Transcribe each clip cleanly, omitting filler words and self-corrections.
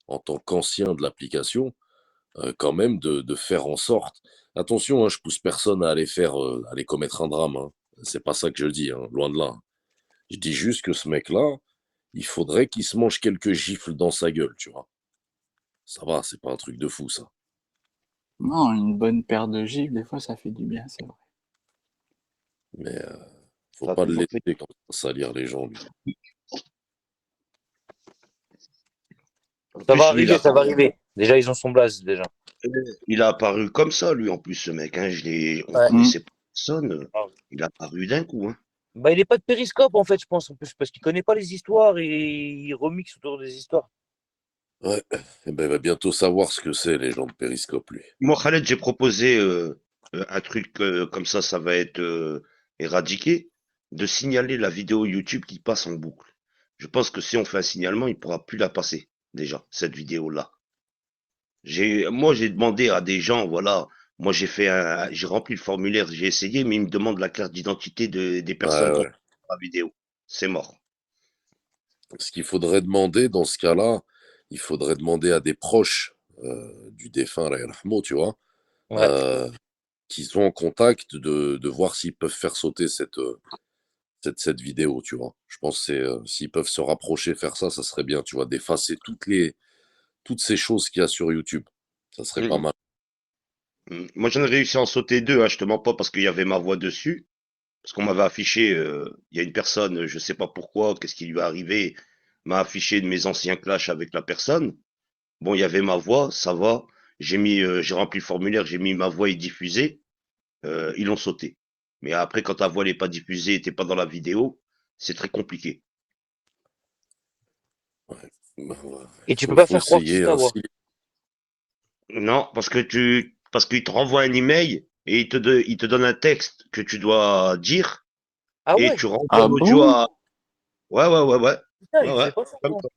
en tant qu'ancien de l'application, quand même de faire en sorte attention, hein, je pousse personne à aller faire, aller commettre un drame, hein. C'est pas ça que je dis, hein, loin de là, hein. Je dis juste que ce mec-là, il faudrait qu'il se mange quelques gifles dans sa gueule, tu vois? Ça va, c'est pas un truc de fou ça. Non, une bonne paire de gifles, des fois, ça fait du bien, c'est vrai. Mais, faut Ça a pas le toujours fait. laisser comme ça salir les gens, lui. En Ça va plus, lui, arriver, ça va arriver. Déjà, ils ont son blaze, déjà. il a apparu comme ça, lui, en plus, ce mec. Hein. On Ouais. connaissait pas personne. Ah. Il a apparu d'un coup. Hein. Bah, il est pas de périscope, en fait, je pense, en plus, parce qu'il connaît pas les histoires et il remixe autour des histoires. Ouais, et ben, il va bientôt savoir ce que c'est les gens de Périscope, lui. Moi, Khaled, j'ai proposé un truc comme ça va être éradiqué, de signaler la vidéo YouTube qui passe en boucle. Je pense que si on fait un signalement, il pourra plus la passer, déjà, cette vidéo-là. Moi, j'ai demandé à des gens, voilà, moi j'ai rempli le formulaire, j'ai essayé, mais ils me demandent la carte d'identité des personnes Ouais, qui ouais. ont la vidéo. C'est mort. Ce qu'il faudrait demander dans ce cas-là, il faudrait demander à des proches, du défunt, Allah yarhamou, tu vois? Ouais. Heu, qui sont en contact de voir s'ils peuvent faire sauter cette vidéo, tu vois? Je pense que c'est, s'ils peuvent se rapprocher, faire ça, ça serait bien, tu vois? D'effacer toutes ces choses qu'il y a sur YouTube. Ça serait pas Mm. mal. Moi, j'en ai réussi à en sauter deux, hein, je te mens pas, parce qu'il y avait ma voix dessus. Parce qu'on m'avait affiché, il y a une personne, je sais pas pourquoi, qu'est-ce qui lui est arrivé, m'a affiché de mes anciens clashs avec la personne. Bon, il y avait ma voix, ça va. J'ai rempli le formulaire, j'ai mis ma voix est diffusée. Ils l'ont sauté. Mais après, quand ta voix n'est pas diffusée, t'es pas dans la vidéo, c'est très compliqué. Ouais. Bah, ouais. Et tu peux pas Faut faire croire que c'est essayer, ta hein, voix. Non, parce qu'ils te renvoient un email et ils te donnent un texte que tu dois dire Ah et ouais, tu renvoies Ah l'audio bon? à. Ouais, ouais, ouais, ouais. putain, Ouais, il ouais. faisait pas ça, Comme moi. ça.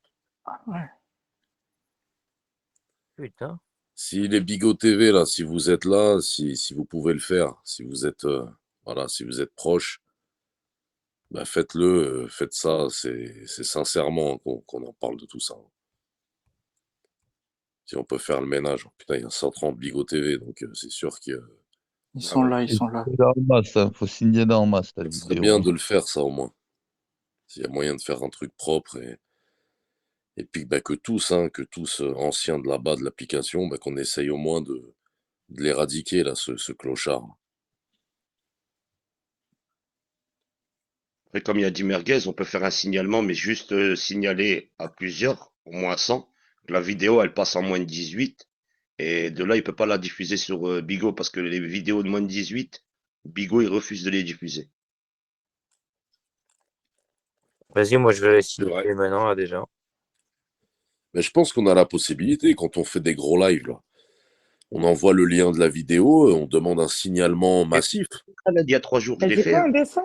Ah ouais. Putain. si les Bigot TV là, si vous êtes là, si vous pouvez le faire, si vous êtes, voilà, si vous êtes proche, bah, faites-le, faites ça, c'est sincèrement qu'on en parle de tout ça, hein. Si on peut faire le ménage. Putain, il y a 130 Bigot TV, donc c'est sûr que Ils Ah sont ouais. là, ils Et sont là. c'est en masse, hein. Faut signaler en masse ta ça serait vidéo. bien Hein. de le faire ça au moins. S'il y a moyen de faire un truc propre et puis, bah, que tous, anciens de là-bas de l'application, bah, qu'on essaye au moins de l'éradiquer là, ce clochard. Après, comme il a dit Merguez, on peut faire un signalement, mais juste signaler à plusieurs, au moins 100, que la vidéo, elle passe en moins de 18. Et de là, il peut pas la diffuser sur Bigo, parce que les vidéos de moins de 18, Bigo, il refuse de les diffuser. Vas-y, moi, je vais les C'est vrai. signaler maintenant, là, déjà. Mais je pense qu'on a la possibilité quand on fait des gros lives là. On envoie le lien de la vidéo, on demande un signalement Et massif. il y a 3 jours, je T'as l'ai dit fait. quoi, Hein. un dessin?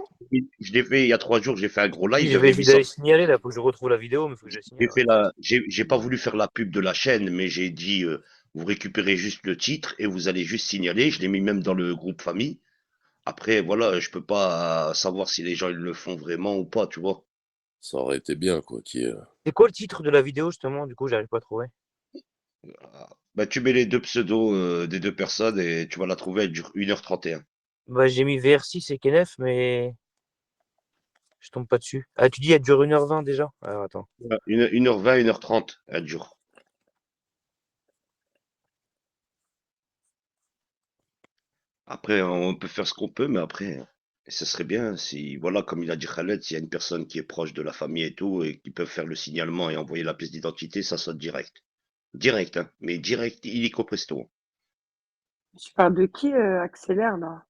Je l'ai fait il y a 3 jours, j'ai fait un gros Si, live, je vais j'avais essayer 800. d'aller signaler, là, faut que je retrouve la vidéo, mais faut que je la signale. J'ai pas voulu faire la pub de la chaîne, mais j'ai dit, vous récupérez juste le titre et vous allez juste signaler. Je l'ai mis même dans le groupe famille. Après, voilà, je peux pas savoir si les gens ils le font vraiment ou pas, tu vois. Ça aurait été bien, quoi, C'est quoi le titre de la vidéo, justement? Du coup, j'arrive pas à trouver. Bah, tu mets les deux pseudos des deux personnes et tu vas la trouver, elle dure 1h31. Bah, j'ai mis VR6 et Kenef, mais je tombe pas dessus. Ah, tu dis, elle dure 1h20 déjà? Alors, attends. 1h20, 1h30, elle dure. Après, on peut faire ce qu'on peut, mais après, ce serait bien si, voilà, comme il a dit Khaled, s'il y a une personne qui est proche de la famille et tout, et qui peut faire le signalement et envoyer la pièce d'identité, ça saute direct. Direct, hein, mais direct, illico presto. Tu parles de qui, Accélère, là?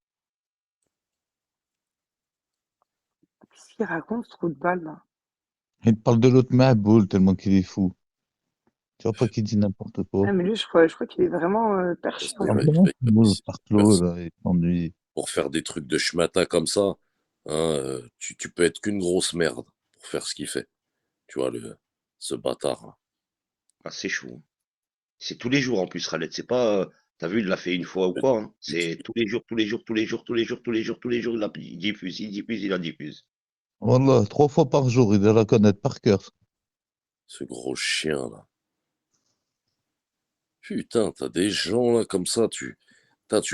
Qu'est-ce qu'il raconte, ce trou de balle, là? Il te parle de l'autre Maboul tellement qu'il est fou. Tu vois pas qu'il dit n'importe quoi. Ah, mais lui, je crois qu'il est vraiment perché, c'est en des Ah fait. mecs bon? avec Maboul, aussi Parclo, là, il s'ennuie. pour faire des trucs de schmata comme ça, hein, tu peux être qu'une grosse merde pour faire ce qu'il fait. Tu vois, ce bâtard, là. Ah, c'est chaud. Hein. C'est tous les jours en plus, Khaled. C'est pas, t'as vu, il l'a fait une fois ou quoi. Hein. C'est tous les jours, tous les jours, tous les jours, tous les jours, tous les jours, tous les jours, il diffuse, il diffuse, il en diffuse. Voilà, 3 fois par jour, il doit la connaître par cœur. Ce gros chien, là. Putain, t'as des gens là comme ça, tu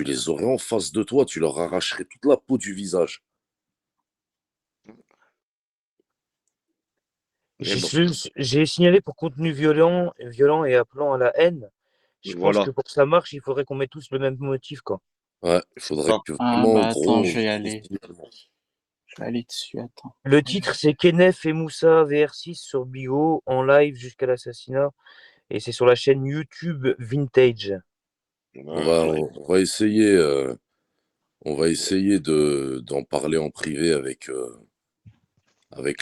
les aurais en face de toi, tu leur arracherais toute la peau du visage. Mais bon, J'ai signalé pour contenu violent et appelant à la haine. Je pense voilà, que pour que ça marche, il faudrait qu'on mette tous le même motif, quoi. Ouais, il c'est faudrait ça. que Ah vraiment, bah attends, gros, je vais y gros aller. signalement. Je vais aller dessus, attends. Le titre, c'est Kenneth et Moussa VR6 sur Bigo en live jusqu'à l'assassinat. Et c'est sur la chaîne YouTube Vintage. Voilà. On va essayer d'en parler en privé avec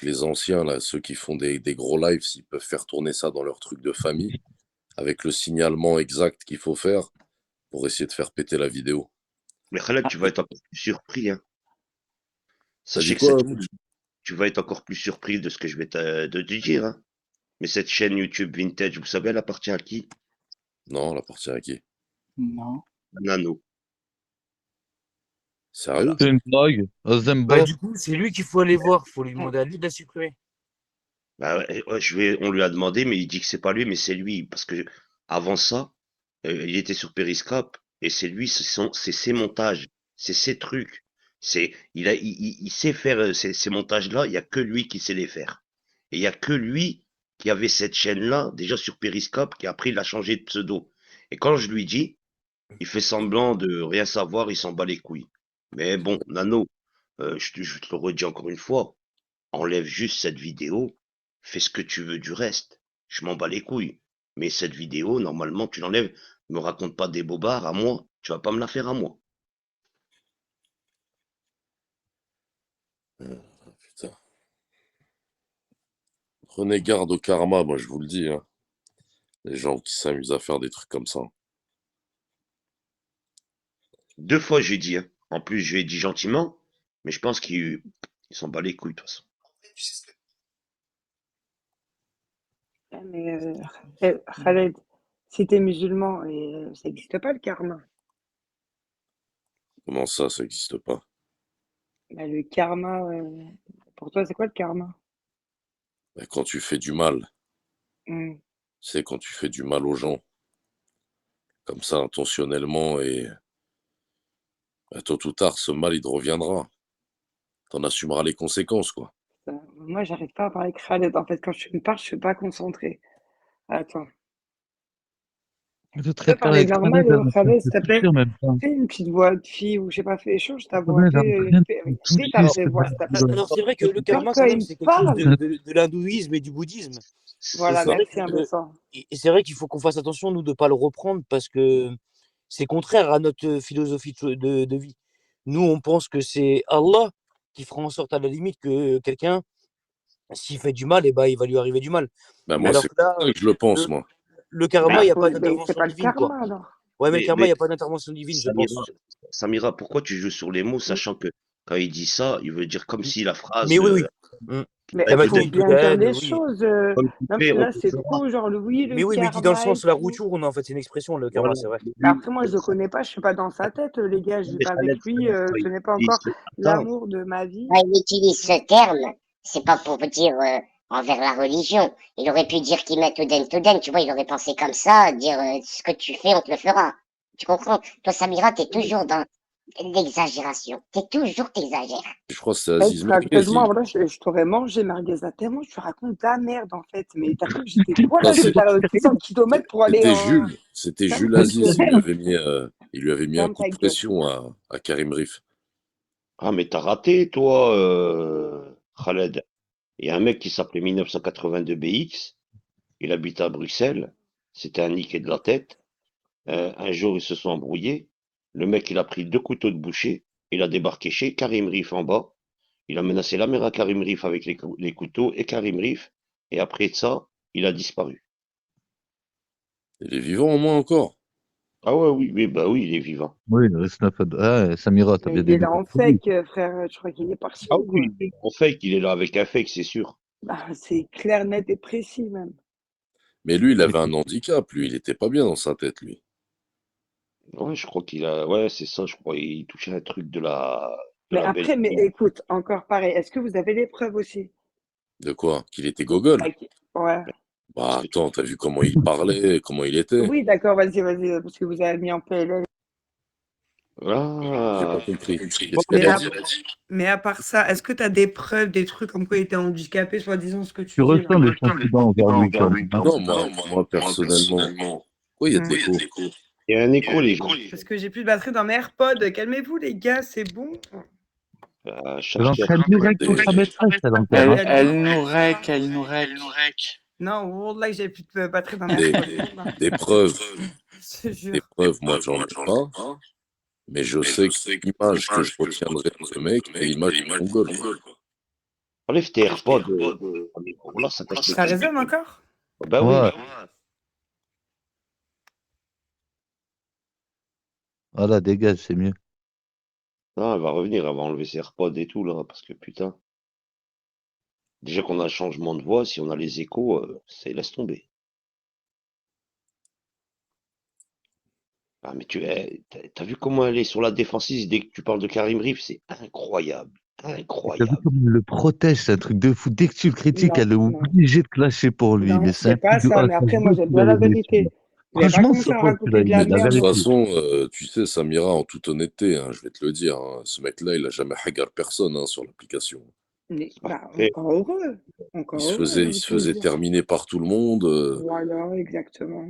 les anciens, là, ceux qui font des gros lives, s'ils peuvent faire tourner ça dans leur truc de famille, avec le signalement exact qu'il faut faire pour essayer de faire péter la vidéo. Mais Khaled, Ah, tu vas être encore plus surpris, hein. T'as dit Sachez que quoi, cette Amine? tu vas être encore plus surpris de ce que je vais te dire, hein. Mais cette chaîne YouTube Vintage, vous savez, elle appartient à qui? Non, la partie à qui? non. Nano. Voilà. Sérieux? C'est une blague. Bah, Ozemba. du coup, c'est lui qu'il faut aller voir. Faut lui demander à lui de la supprimer. Bah ouais, ouais, on lui a demandé, mais il dit que c'est pas lui, mais c'est lui. Parce que avant ça, il était sur Periscope et c'est lui, c'est ses montages, c'est ses trucs. Il sait faire ces montages-là, il y a que lui qui sait les faire. Et il y a que lui qui avait cette chaîne-là, déjà sur Periscope, qui après il a changé de pseudo. Et quand je lui dis, il fait semblant de rien savoir, il s'en bat les couilles. Mais bon, Nano, je te le redis encore une fois, enlève juste cette vidéo, fais ce que tu veux du reste. Je m'en bats les couilles. Mais cette vidéo, normalement, tu l'enlèves. Me raconte pas des bobards à moi. Tu vas pas me la faire à moi. Putain. Prenez garde au karma, moi je vous le dis, hein. Les gens qui s'amusent à faire des trucs comme ça. 2 fois, j'ai dit, hein. En plus, je lui ai dit gentiment, mais je pense qu'il s'en bat les couilles, de toute façon. Ah, mais Khaled, si t'es musulman, et, ça n'existe pas le karma. Comment ça n'existe pas? Bah, le karma, pour toi, c'est quoi le karma? Ben, quand tu fais du mal, Hmm. c'est quand tu fais du mal aux gens, comme ça, intentionnellement, et ben, tôt ou tard, ce mal, il te reviendra. T'en assumeras les conséquences, quoi. Moi, j'arrive pas à parler avec Khaled. En fait, quand tu me parles, je suis pas concentrée. Attends. Je Tu peux traite parler avec normal, Khaled, elle me Khaled, s'il fait te plaît? souffrir même pas. Fais une petite voix de fille ou je sais pas, fais change ta voix. Khaled, elle me rien Fais ta touché, vraie cette voix, s'il te plaît. vidéo. Alors, c'est vrai que le Genre, karma, quand quand il même, me c'est quelque chose parle, de l'hindouisme et du bouddhisme. Et voilà, c'est vrai merci, indécent. c'est vrai qu'il faut qu'on fasse attention, nous, de ne pas le reprendre parce que c'est contraire à notre philosophie de vie. Nous, on pense que c'est Allah qui fera en sorte, à la limite, que quelqu'un, s'il fait du mal, eh ben, il va lui arriver du mal. Ben, moi, Alors c'est que là, comme ça que je le pense, le, moi. le karma, Bah, il n'y a pas mais c'est d'intervention pas le divine, quoi. karma, alors. Ouais, mais le karma, il Mais n'y a pas d'intervention divine, je Samira, pense. Samira, pourquoi tu joues sur les mots, Mm. sachant que quand il dit ça, il veut dire comme si la Mais phrase, oui, oui. Mm. Mais La il faut matinée de bien dire haine, les oui. choses. comme tu Non, parce fais, que on là, te c'est fera. trop genre, oui, le Mais oui, mais dit dans le karma et sens, la tout. roue en fait, c'est une expression, le karma, Voilà. c'est vrai. Mais Lui, après, moi, je le connais pas, je suis pas dans sa tête, les gars, je vis mais pas avec Khaled, lui, ce n'est pas il encore dit ça. l'amour de ma vie. Quand il utilise ce terme, c'est pas pour dire envers la religion. Il aurait pu dire qu'il met to den, tu vois, il aurait pensé comme ça, dire ce que tu fais, on te le fera. Tu comprends? Toi, Samira, t'es Oui. toujours dans l'exagération. T'exagères. Je crois que c'est Bah, Aziz Merguez, sérieusement, voilà, je t'aurais mangé merguez à tellement tu racontes de la merde, en fait. Mais t'as cru que j'étais quoi, Non, là? J'étais à 100 kilomètres pour aller c'était en... Jules. C'était Ferme Jules ta Aziz. gueule. Il lui avait mis un Ferme coup de ta gueule. pression à Karim Rif. Ah, mais t'as raté, toi, Khaled. Il y a un mec qui s'appelait 1982 BX. Il habitait à Bruxelles. C'était un niqué de la tête. Un jour, ils se sont embrouillés. Le mec, il a pris 2 couteaux de boucher. Il a débarqué chez Karim Rif en bas. Il a menacé la mère à Karim Rif avec les couteaux et Karim Rif. Et après ça, il a disparu. Il est vivant au moins encore. Ah ouais, oui, oui, bah oui, il est vivant. Oui, ah, Samira, t'as Mais bien il est des là en nouvelles pour lui. fake, frère. Je crois qu'il est parti Ah ou quoi? oui, en fake, il est là avec un fake, c'est sûr. Bah, c'est clair, net et précis, même. Mais lui, il avait un handicap. Lui, il était pas bien dans sa tête, lui. Ouais, je crois qu'il a. Ouais, c'est ça, je crois. Il touchait un truc de Mais la belle. après, mais écoute, encore pareil. Est-ce que vous avez les preuves aussi? De quoi? Qu'il était gogol. Ouais. Parce Bah que attends, t'as vu comment il parlait, comment il était? Oui, d'accord, vas-y, parce que vous avez mis en PLL. J'ai pas ah, compris. Qu'est-ce Mais qu'elle a à, dit? mais à part ça, est-ce que tu as des preuves, des trucs comme quoi il était handicapé, soi-disant ce que Tu tu dis là? ressens les sentiments envers lui quand même, hein. Non, moi personnellement. Pourquoi il y a de Hmm. l'écho? il y a un écho, les gens. Parce que j'ai plus de batterie dans mes AirPods. Calmez-vous, les gars, c'est bon. Elle est Cherche en qui a train de nous rec pour sa maîtresse, elle en terre, hein. Elle nous rec, elle nous rec. Non, Wallah, j'ai plus de batterie dans mes Des, AirPods. Wallah. des preuves, Je te des jure. preuves, moi j'en ai pas, mais je sais que l'image que je retiendrai de ce mec, c'est l'image du Mongol, quoi. Enlève tes AirPods. Là, ça casse les Ça couilles. résonne encore? Ah bah oui. Ouais, voilà, dégage, c'est mieux. Non, elle va revenir, elle va enlever ses AirPods et tout, là, parce que putain. Déjà qu'on a un changement de voix, si on a les échos, ça laisse tomber. Ah, mais t'as vu comment elle est sur la défensive dès que tu parles de Karim Reeves, c'est incroyable. Et t'as vu Incroyable. comme elle le protège, c'est un truc de fou. Dès que tu le critiques, Non, elle est non, obligée de clasher pour lui. non, Mais c'est c'est un pas truc de... ça. Ah, Mais ça se après, moi, voit j'ai qu'il bien a la aimé, vérité. celui-là. Je vais pas Franchement, commencer ça à se voit qu'il raconter a de la aimé, la De toute merde. vérité. façon, tu sais, Samira, en toute honnêteté, hein, je vais te le dire, hein, ce mec-là, il a jamais hagar personne hein, sur l'application. Mais, bah, Après, encore heureux. Encore heureux, j'ai Il envie se de te faisait dire. terminer par tout le monde. Voilà, exactement.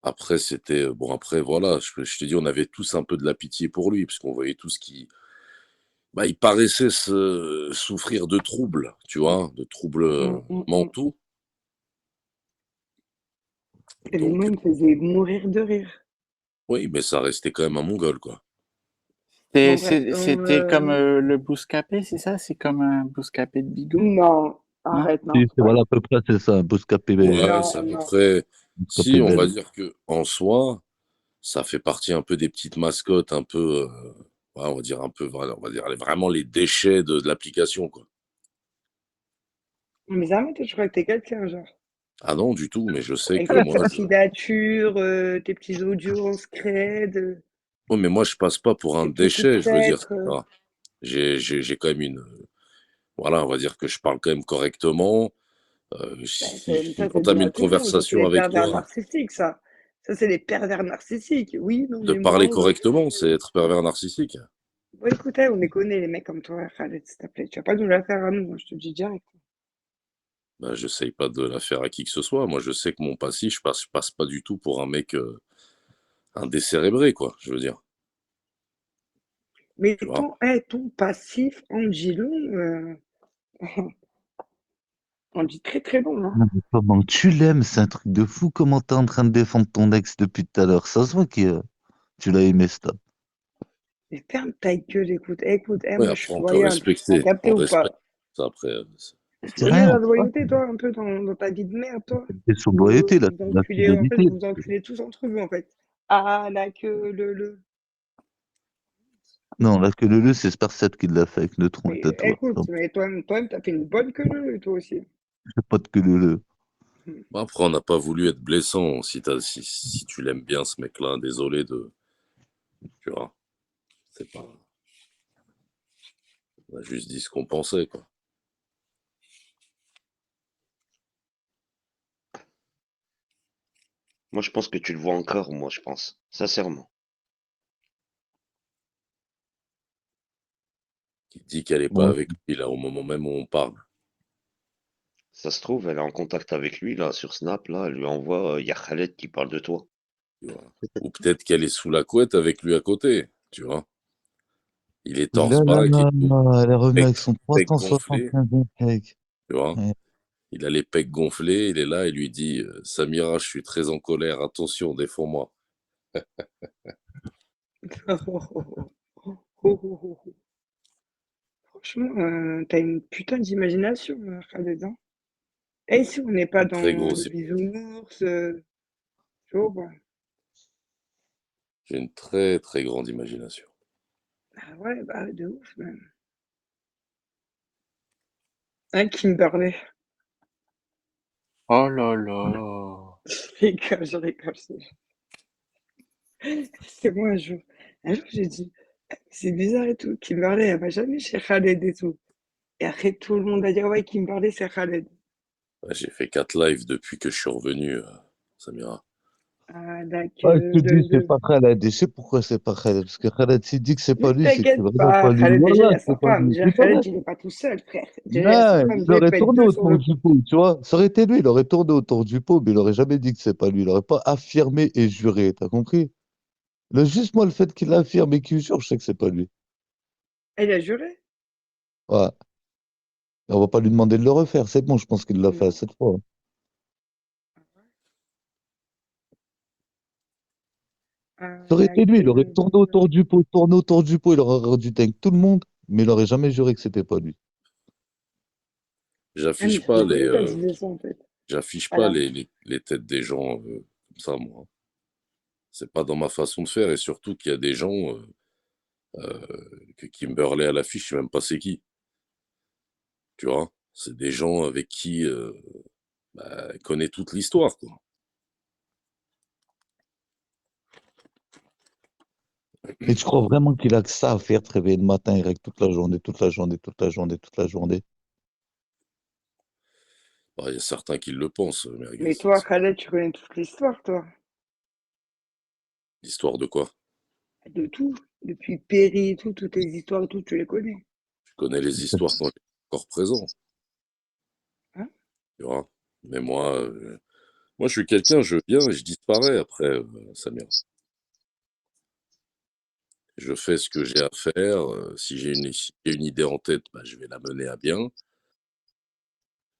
Après, c'était bon. Après, voilà, je te dis, on avait tous un peu de la pitié pour lui, parce qu'on voyait tous qui, bah, il paraissait souffrir de troubles, tu vois, de troubles Mm. mentaux. Et moi, Donc, il me faisait mourir de rire. oui, mais ça restait quand même un Mongol, quoi. Bon, bref. C'était comme le Bouscapé, c'est ça? C'est comme un Bouscapé de Bigot? Non, Non? arrête, non, Si, c'est pas. voilà, à peu près, c'est ça, un Bouscapé, Ouais, Non, c'est à peu non. près. Si, Bouscapé on va belge. dire que en soi, ça fait partie un peu des petites mascottes, un peu, ouais, on va dire un peu, voilà, on va dire vraiment les déchets de l'application, quoi. Mais jamais, toi, je crois que t'es quelqu'un, genre. Ah non, du tout, mais je sais Avec que tes moi, petites signatures, tes petits audios en scred, ouais, mais moi, je passe pas pour un tes petits coups de déchet, je veux dire. traître. Tu vois. J'ai quand même une, voilà, on va dire que je parle quand même correctement. Ben, Si ça, c'est dû j'entame à une tout le monde. Ça, c'est conversation les avec pervers toi, narcissiques, ça. Ça, c'est les pervers narcissiques. Oui, non, de mais parler moi. correctement, c'est être pervers narcissique. Bon, écoute, on les connaît, les mecs comme toi, Khaled, s'il te plaît. Tu vas pas nous la faire à nous, hein, je te le dis direct. Ben, j'essaye pas de la faire à qui que ce soit. Moi, je sais que mon passif, je passe pas du tout pour un mec, un décérébré, quoi, je veux dire. Mais Tu vois. ton passif en dit long, on dit très très long, hein. Non, mais comment tu l'aimes, c'est un truc de fou. Comment t'es en train de défendre ton ex depuis tout à l'heure. Ça se voit que tu l'as aimé, ça. Mais ferme ta gueule, écoute, Ouais, moi je après, suis on peut loyal. T'as respecter. capté On ou respecte. pas? Ça, après, C'est Tu connais rien. la loyauté, toi, un peu dans ta vie de merde, toi? C'est sur loyauté, là, Vous c'est de la enculez, en fait, fidélité. vous vous enculez tous entre vous, en fait. Ah, la queue, le. Non, là, que le c'est Sparset qui l'a fait avec Neutron et Mais Tatouage. écoute, Donc, mais toi-même, t'as fait une bonne queue, toi aussi. j'ai pas de que le. bon, après, on n'a pas voulu être blessant. Si tu l'aimes bien, ce mec-là, désolé de. Tu vois. C'est pas. On a juste dit ce qu'on pensait, quoi. moi, je pense que tu le vois encore, moi, je pense. Sincèrement. Qui dit qu'elle est pas Ouais. avec lui, là, au moment même où on parle. Ça se trouve, elle est en contact avec lui, là, sur Snap, là. Elle lui envoie, il y a Khaled qui parle de toi. Tu vois. Ou peut-être qu'elle est sous la couette avec lui à côté, tu vois. Il est Là, torse là, bas, là, là, elle est revenue pec, avec son pec gonflé, 375 cake. tu vois. Ouais. Il a les pecs gonflés, il est là, il lui dit Samira, je suis très en colère, attention, défends-moi. Franchement, t'as une putain d'imagination, Khaled, hein. Et ici, on n'est pas Une très dans le grosse. bisounours, tu vois, quoi. J'ai une très très grande imagination. Ah ouais, bah, de ouf, même. Hein, Kimberley. Oh là là. Je rigole. C'est moi un jour, j'ai dit, c'est bizarre et tout. Kimberley, elle va jamais chez Khaled et tout. Et après, tout le monde a dit, ah ouais, Kimberley, c'est Khaled. Ouais, j'ai fait 4 lives depuis que je suis revenu, Samira. Ah, Ouais, je d'accord. te dis, c'est pas Khaled. Et je sais pourquoi c'est pas Khaled. Parce que Khaled, s'il dit que c'est Ne pas lui, c'est que c'est t'inquiète vraiment pas, pas lui. Khaled, déjà, il Voilà, y a sa c'est pas femme. lui. Déjà, C'est pas vrai. Khaled, il n'est pas tout seul, frère. Déjà, il y a sa Non, femme. il Déjà, il aurait peut être tourné deux sur autour le du coup. pot, tu vois. Ça aurait été lui, il aurait tourné autour du pot, mais il aurait jamais dit que c'est pas lui. Il aurait pas affirmé et juré, t'as compris? Juste moi, le fait qu'il affirme et qu'il jure, je sais que c'est pas lui. Elle a juré? Ouais. On va pas lui demander de le refaire, c'est bon, je pense qu'il l'a fait Non. cette fois. Ah, Ça aurait été lui, il aurait d'accord. tourné autour du pot, il aurait rendu dingue tout le monde, mais il aurait jamais juré que c'était pas lui. Ah, mais J'affiche ça pas m'étonnerait qu'elle disait ça, en fait. j'affiche pas Alors, les têtes des gens, comme ça, moi. C'est pas dans ma façon de faire et surtout qu'il y a des gens, que Kimberley à l'affiche, je sais même pas c'est qui, tu vois? C'est des gens avec qui, bah, elle connaît toute l'histoire, quoi. Et tu crois vraiment qu'il a que ça à faire, te réveiller le matin et règle toute la journée, toute la journée, toute la journée, toute la journée. Bah, il y a certains qui le pensent, mais Merguez. toi, Khaled, tu connais toute l'histoire, toi. L'histoire de quoi? De tout. Depuis Péri et tout, toutes les histoires et tout, tu les connais. Je connais les histoires quand j'étais encore présent, Hein? tu vois? Mais moi je suis quelqu'un, je viens et je disparais après, Samir. Je fais ce que j'ai à faire, si j'ai une idée en tête, bah, je vais la mener à bien.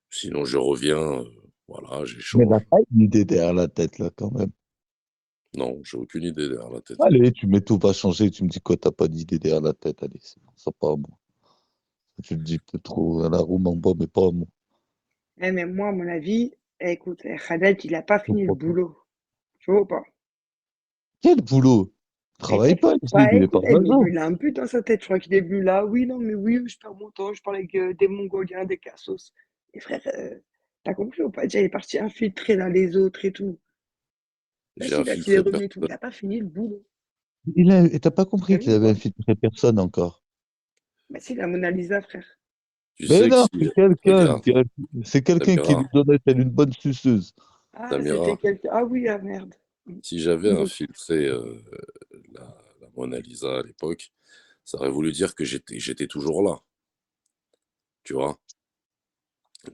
Sinon je reviens, voilà, Mais il n'a j'échange. pas une idée derrière la tête, là, quand même. Non, j'ai aucune idée derrière la tête. Allez, tu mets tout va changer, tu me dis quoi, t'as pas d'idée derrière la tête, allez, c'est bon, ça pas à moi. Tu te dis peut-être trop à la roue en bas, mais pas à moi. Eh, mais moi, à mon avis, écoute, Khaled, il a pas Je fini le crois pas. boulot. Tu vois ou pas? Quel boulot? Il Mais travaille pas t'inquiète ici, pas, il est écoute, pas eh, mais d'agent. il a un but dans sa tête. Je crois qu'il est venu là. Oui, non, mais oui, je perds mon temps. Je parle avec des Mongoliens, des Cassos. Et frère, t'as compris ou pas? Déjà, il est parti infiltrer là les autres et tout. J'ai Vas-y, là, s'il est infiltré revenu et tout, personne. il a pas fini le boulot. Et t'as pas T'as compris vu qu'il ou avait pas? infiltré personne encore. Bah si, la Mona Lisa, frère. Tu Mais sais que non, si regarde, c'est quelqu'un qui Samira, lui donnait telle une bonne suceuse. Ah, Samira, c'était quelqu'un. Ah oui, ah merde. si j'avais Dis. infiltré, la Mona Lisa à l'époque, ça aurait voulu dire que j'étais toujours là, tu vois?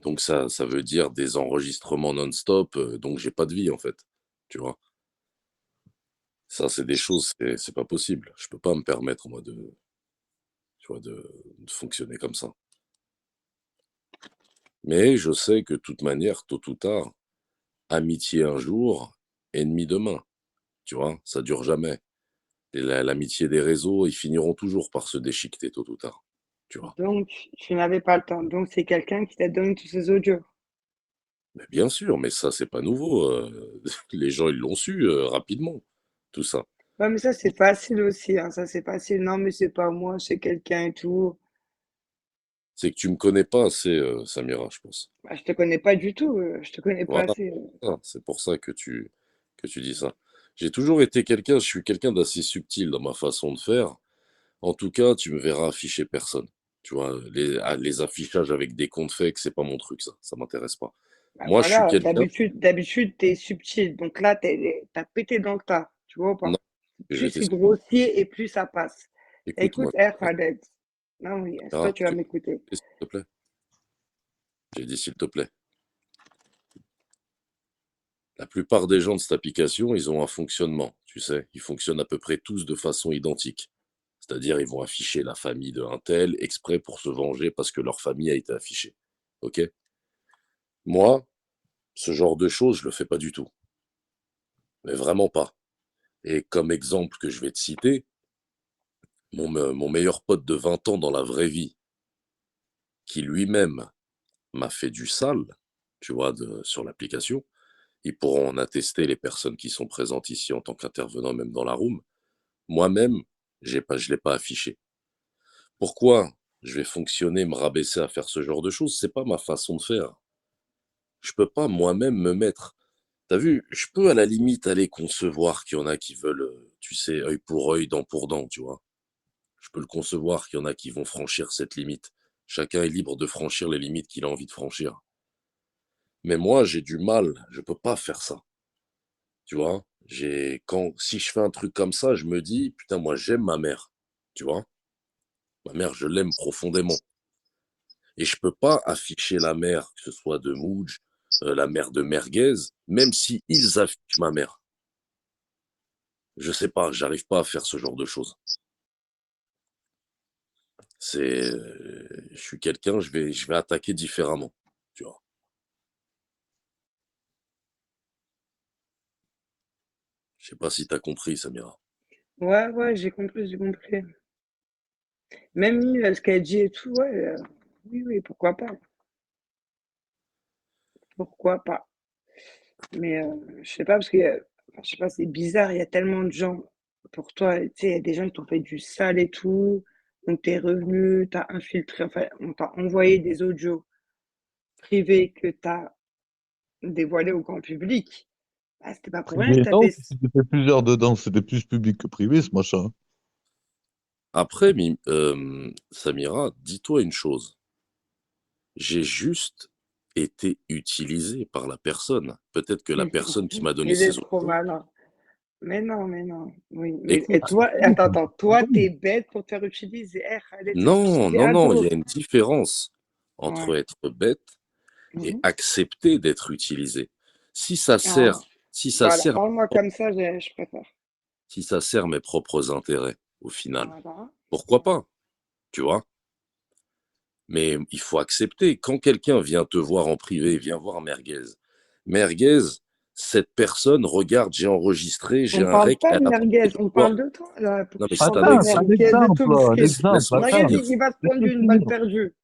Donc ça veut dire des enregistrements non-stop, donc j'ai pas de vie, en fait, tu vois? Ça, c'est des choses, c'est pas possible. Je peux pas me permettre, moi, tu vois, de fonctionner comme ça. Mais je sais que de toute manière, tôt ou tard, amitié un jour, ennemi demain, tu vois? Ça dure jamais. Et l'amitié des réseaux, ils finiront toujours par se déchiqueter tôt ou tard, tu vois? Donc, tu n'avais pas le temps. Donc, c'est quelqu'un qui t'a donné tous ces audios. Mais bien sûr, mais ça, c'est pas nouveau, les gens, ils l'ont su, rapidement, tout ça. Ouais, mais ça, c'est facile aussi, hein. Ça, c'est facile. Non, mais c'est pas moi, c'est quelqu'un et tout. C'est que tu me connais pas assez, Samira, je pense. Bah, je te connais pas du tout. Je te connais pas Voilà, assez. c'est pour ça que tu dis ça. J'ai toujours été quelqu'un je suis quelqu'un d'assez subtil dans ma façon de faire. En tout cas, tu me verras afficher personne. Tu vois? Les affichages avec des comptes fakes, c'est pas mon truc ça, ça m'intéresse pas. Bah, Moi, je suis voilà, quelqu'un d'habitude, t'es subtil. Donc là, t'as pété dans le tas. Tu vois ou non, pas? j'ai Plus été c'est grossier et plus ça passe. Écoute, écoute-moi, Khaled. Non, oui, toi, Samira, tu vas m'écouter. s'il te plaît. J'ai dit s'il te plaît. La plupart des gens de cette application, ils ont un fonctionnement, tu sais? Ils fonctionnent à peu près tous de façon identique. C'est-à-dire, ils vont afficher la famille d'un tel exprès pour se venger parce que leur famille a été affichée. OK? Moi, ce genre de choses, je le fais pas du tout. Mais vraiment pas. Et comme exemple que je vais te citer, mon meilleur pote de 20 ans dans la vraie vie, qui lui-même m'a fait du sale, tu vois, sur l'application, ils pourront en attester les personnes qui sont présentes ici en tant qu'intervenants, même dans la room. Moi-même, je l'ai pas affiché. Pourquoi je vais fonctionner, me rabaisser à faire ce genre de choses? C'est pas ma façon de faire. Je peux pas moi-même me mettre. T'as vu, je peux à la limite aller concevoir qu'il y en a qui veulent, tu sais, œil pour œil, dent pour dent, tu vois. Je peux le concevoir qu'il y en a qui vont franchir cette limite. Chacun est libre de franchir les limites qu'il a envie de franchir. Mais moi, j'ai du mal, je peux pas faire ça, tu vois? Si je fais un truc comme ça, je me dis: «Putain, moi, j'aime ma mère», tu vois? Ma mère, je l'aime profondément et je peux pas afficher la mère, que ce soit de Mouj, la mère de Merguez, même si ils affichent ma mère. Je sais pas, j'arrive pas à faire ce genre de choses. Je suis quelqu'un, je vais attaquer différemment, tu vois? Je sais pas si tu as compris, Samira. Ouais, ouais, j'ai compris, j'ai compris. Même ce qu'elle dit et tout, ouais, oui, oui, pourquoi pas, pourquoi pas. Mais je sais pas, parce que, enfin, je sais pas, c'est bizarre, il y a tellement de gens pour toi, tu sais, il y a des gens qui t'ont fait du sale et tout, donc t'es revenu, t'as infiltré, enfin, on t'a envoyé des audios privés que t'as dévoilés au grand public. Ah, c'était pas pour rien que Privé, t'as non, fait... c'était plusieurs dedans, c'était plus public que privé, ce machin. Après, Samira, dis-toi une chose, j'ai juste été utilisé par la personne. Peut-être que la personne qui m'a donné Il est ces trop audios malin. Mais non, mais non. Oui, mais et écoute, toi, attends, toi, t'es bête pour te faire utiliser. Eh, Khaled, c'est pour ça que non, t'es non, non, il y ado. a une différence entre Ouais. être bête et Mhm. accepter d'être utilisé. Si ça Ah, sert si ça voilà, sert parle-moi comme ça, je préfère. si ça sert mes propres intérêts, au final, Voilà. pourquoi pas, tu vois? Mais il faut accepter, quand quelqu'un vient te voir en privé, vient voir Merguez, cette personne regarde, j'ai enregistré, j'ai On un parle rec, pas elle de a pris merguez, le on pouvoir. parle de toi, là, pour Non, que mais tu c'est parles un de Attends, c'est un exemple. merguez et exemple, tout, parce là, un que exemple, Laisse-moi merguez, attends. finir. il va se prendre Laisse-le une balle finir. perdue.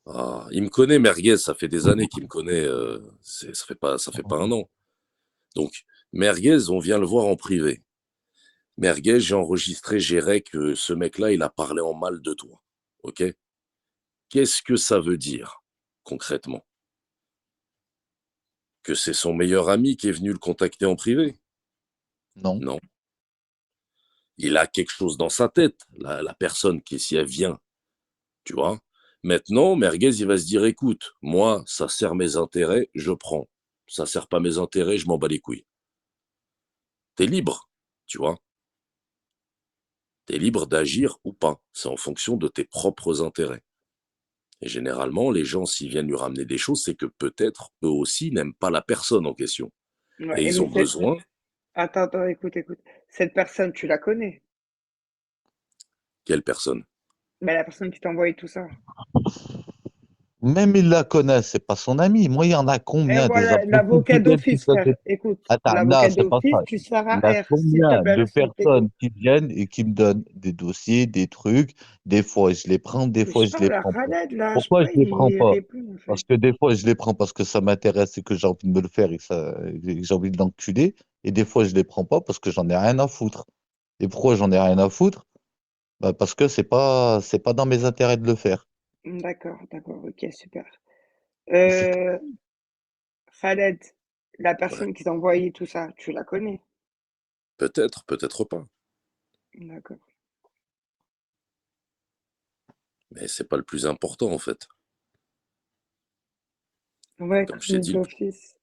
Ah, il me connaît, Merguez, ça fait des années qu'il me connaît, ça fait pas un an. Donc, Merguez, on vient le voir en privé. Merguez, j'ai enregistré, j'ai rec, ce mec-là, il a parlé en mal de toi. Ok? Qu'est-ce que ça veut dire, concrètement? Que c'est son meilleur ami qui est venu le contacter en privé? Non. Non. Il a quelque chose dans sa tête, la personne qui, si elle vient, tu vois. Maintenant, Merguez, il va se dire, écoute, moi, ça sert mes intérêts, je prends. Ça sert pas mes intérêts, je m'en bats les couilles. T'es libre, tu vois. T'es libre d'agir ou pas. C'est en fonction de tes propres intérêts. Et généralement, les gens, s'ils viennent lui ramener des choses, c'est que peut-être eux aussi n'aiment pas la personne en question. Ouais, Et et ils mais ont besoin, attends, attends, écoute, écoute. Cette personne, tu la connais? quelle personne? Ben, la personne qui t'a envoyé tout ça. Même il la connaît, c'est pas son ami. Moi, il y en a Et combien des voilà, abrutis l'avocat qui viennent qui d'office, frère. Écoute, Attends, non, l'avocat c'est pas ça. d'office, tu seras Il y a R, s'il te combien plaît, de respecte tes. personnes qui viennent et qui me donnent des dossiers, des trucs. Des fois, je les prends, des Mais fois, je je les parle à prends pas. Khaled, là, je sais Pourquoi je pas, les prends il pas? répond, en Parce fait. que des fois, je les prends parce que ça m'intéresse et que j'ai envie de me le faire et que j'ai envie de l'enculer. Et des fois, je les prends pas parce que j'en ai rien à foutre. Et pourquoi j'en ai rien à foutre? Bah, parce que c'est pas dans mes intérêts de le faire. D'accord, d'accord, ok, super. Et c'est tout. Euh, Khaled, la Ouais, personne qui t'a envoyé tout ça, tu la connais? peut-être, peut-être pas. D'accord. Mais c'est pas le plus important, en fait. Ouais, Comme je t'ai criminel dit, le plus, d'office.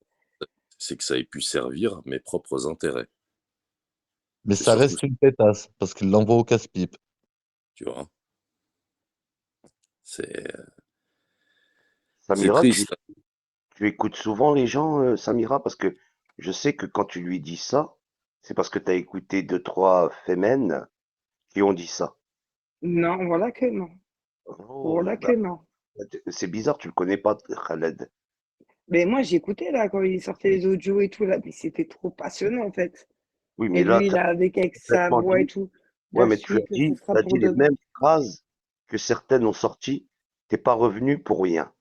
c'est que ça ait pu servir mes propres intérêts. Mais C'est ça surtout reste ça, une pétasse parce qu'il l'envoie au casse-pipe. tu vois. C'est, c'est Samira, triste. tu écoutes souvent les gens, Samira, parce que je sais que quand tu lui dis ça, c'est parce que tu as écouté deux, trois femmes qui ont dit ça. Non, voilà que non. Oh, Voilà bah, que non. c'est bizarre, tu le connais pas, Khaled. Mais moi, j'écoutais là quand il sortait les audios et tout là, mais c'était trop passionnant en fait. Oui, Et mais là, lui, tu il as a avec sa complètement voix et dit, tout. ouais, La mais tu as suite, ce sera pour les demain. mêmes phrases que certaines ont sorties. T'es pas revenu pour rien.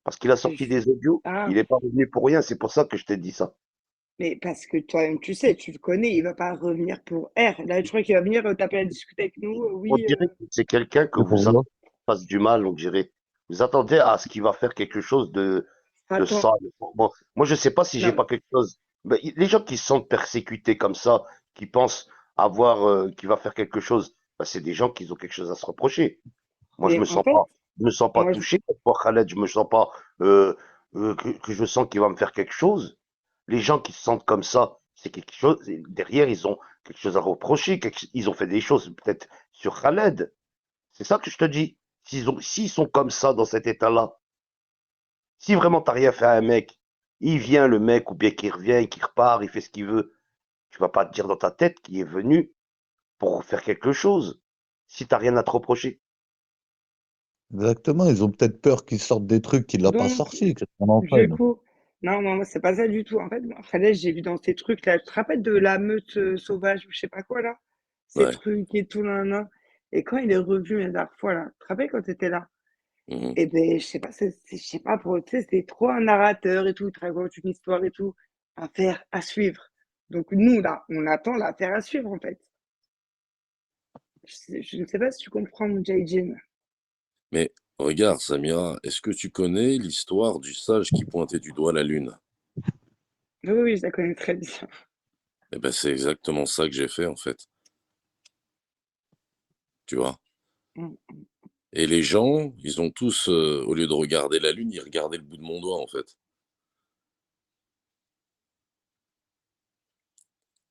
Parce qu'il a sorti Je- des audios, Ah, il n'est pas revenu pour rien. C'est pour ça que je t'ai dit ça. mais parce que toi-même, tu sais, tu le connais, il va pas revenir pour R. Là, je crois qu'il va venir t'appeler à discuter avec nous. On Oui, dirait que c'est quelqu'un que C'est vous pour attendez moi. fasse du mal, on dirait. Vous attendez à ce qu'il va faire quelque chose de attends. sale. Bon, moi, je sais pas si j'ai Non, pas quelque chose. Ben, les gens qui se sentent persécutés comme ça, qui pensent avoir, qui va faire quelque chose, ben, c'est des gens qui ont quelque chose à se reprocher. Moi, mais en fait, je me sens pas moi, touché. Moi, Khaled, je me sens pas. euh, que je sens qu'il va me faire quelque chose. Les gens qui se sentent comme ça, c'est quelque chose. Derrière, ils ont quelque chose à reprocher. Ils ont fait des choses peut-être sur Khaled. C'est ça que je te dis. S'ils sont comme ça dans cet état-là, si vraiment t'as rien fait à un mec, il vient le mec ou bien qu'il revient, qu'il repart, il fait ce qu'il veut. Tu vas pas te dire dans ta tête qu'il est venu pour faire quelque chose. Si t'as rien à te reprocher. Exactement, ils ont peut-être peur qu'ils sortent des trucs qu'il n'a pas Donc, sortis, qu'est-ce qu'on en fait, du nous? coup, non, non, c'est pas ça du tout. En fait, moi, Khaled, j'ai vu dans ces trucs-là, tu te rappelles de la meute sauvage ou je sais pas quoi là? Ces Ouais. trucs et tout, nan. Et quand il est revenu la dernière fois là, tu te rappelles quand t'étais là? Mhm. Et ben, je sais pas, je sais pas, tu sais, c'est trop un narrateur et tout, il te raconte une histoire et tout, affaire à suivre. Donc nous, là, on attend l'affaire à suivre en fait. Je ne sais pas si tu comprends, Moudjahidine. Mais regarde, Samira, est-ce que tu connais l'histoire du sage qui pointait du doigt la lune? Oui, oui, je la connais très bien. Eh ben, c'est exactement ça que j'ai fait, en fait. Tu vois? Mm. Et les gens, ils ont tous, au lieu de regarder la lune, ils regardaient le bout de mon doigt, en fait.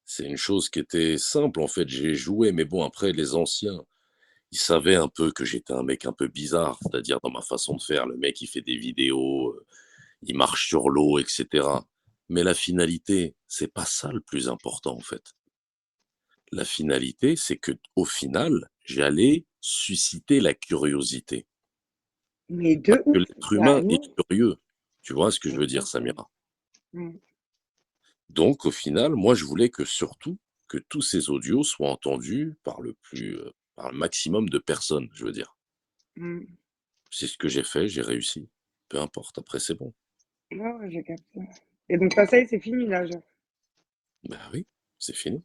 C'est une chose qui était simple, en fait. J'ai joué, mais bon, après, les anciens, ils savaient un peu que j'étais un mec un peu bizarre, c'est-à-dire dans ma façon de faire. Le mec, il fait des vidéos, il marche sur l'eau, etc. Mais la finalité, c'est pas ça le plus important, en fait. La finalité, c'est que au final, j'allais susciter la curiosité. Mais Parce de que ouf. l'être Bah, humain est nous, curieux. Tu vois ce que je veux dire, exactement. Samira? Mm. Donc, au final, moi, je voulais que surtout, que tous ces audios soient entendus par le maximum de personnes, je veux dire. Mm. C'est ce que j'ai fait, j'ai réussi. Peu importe, après, c'est bon. Ouais, ouais, j'ai capté. Et donc, ça y est, c'est fini là, genre. Ben oui, c'est fini.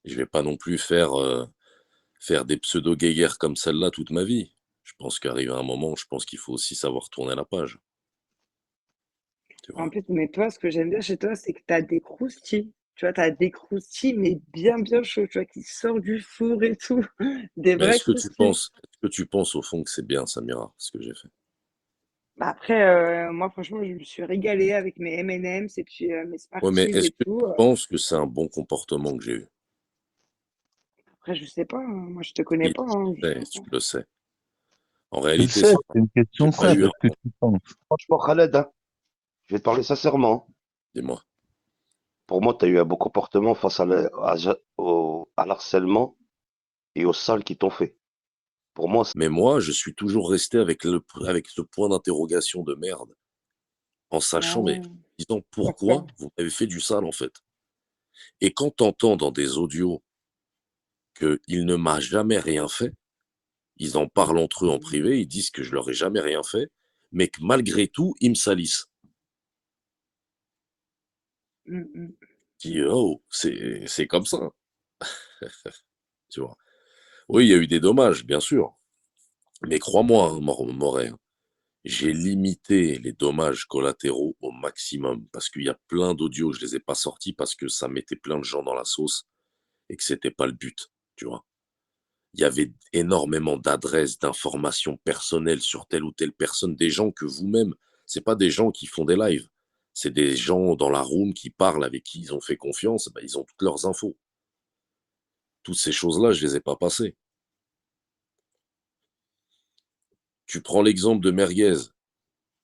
Je vais pas non plus faire des pseudo-guéguerres comme celle-là toute ma vie. Je pense qu'arrivé un moment, je pense qu'il faut aussi savoir tourner la page, tu En vois? plus, mais toi, ce que j'aime bien chez toi, c'est que tu as des croustilles. Tu vois, tu as des croustilles, mais bien, bien chauds, tu vois, qui sortent du four et tout. Des Mais vrais croustilles. est-ce que tu penses au fond que c'est bien, Samira, ce que j'ai fait? Bah, après, moi, franchement, je me suis régalée avec mes M&M's et puis mes Ouais, mais Smarties est-ce et que tout. tu penses que c'est un bon comportement que j'ai eu? Après, je sais pas, hein. Moi, je te connais Oui, pas, hein, je sais tu pas. le sais. En Tu le réalité, sais, c'est c'est une j'ai question pas eu simple, un est-ce que tu penses? Franchement, Khaled, hein, je vais te parler sincèrement. dis-moi. Pour moi, tu as eu un bon comportement face à l'harcèlement et aux salles qui t'ont fait. Pour moi, Mais moi, je suis toujours resté avec ce point d'interrogation de merde, en Ah sachant, mais ouais, disant: «Pourquoi pourquoi? vous m'avez fait du sale, en fait?» Et quand tu entends dans des audios qu'il ne m'a jamais rien fait, ils en parlent entre eux en Mm, privé, ils disent que je leur ai jamais rien fait, mais que malgré tout, ils me salissent. mm, mm. Je dis: «Oh, c'est comme ça», tu vois? Oui, il y a eu des dommages, bien sûr, mais crois-moi, hein, Moret, hein, j'ai limité les dommages collatéraux au maximum parce qu'il y a plein d'audios, je les ai pas sortis parce que ça mettait plein de gens dans la sauce et que c'était pas le but, tu vois? Il y avait énormément d'adresses, d'informations personnelles sur telle ou telle personne, des gens que vous-même, c'est pas des gens qui font des lives, c'est des gens dans la room qui parlent, avec qui ils ont fait confiance, bah, ils ont toutes leurs infos. Toutes ces choses-là, je les ai pas passées. Tu prends l'exemple de Merguez.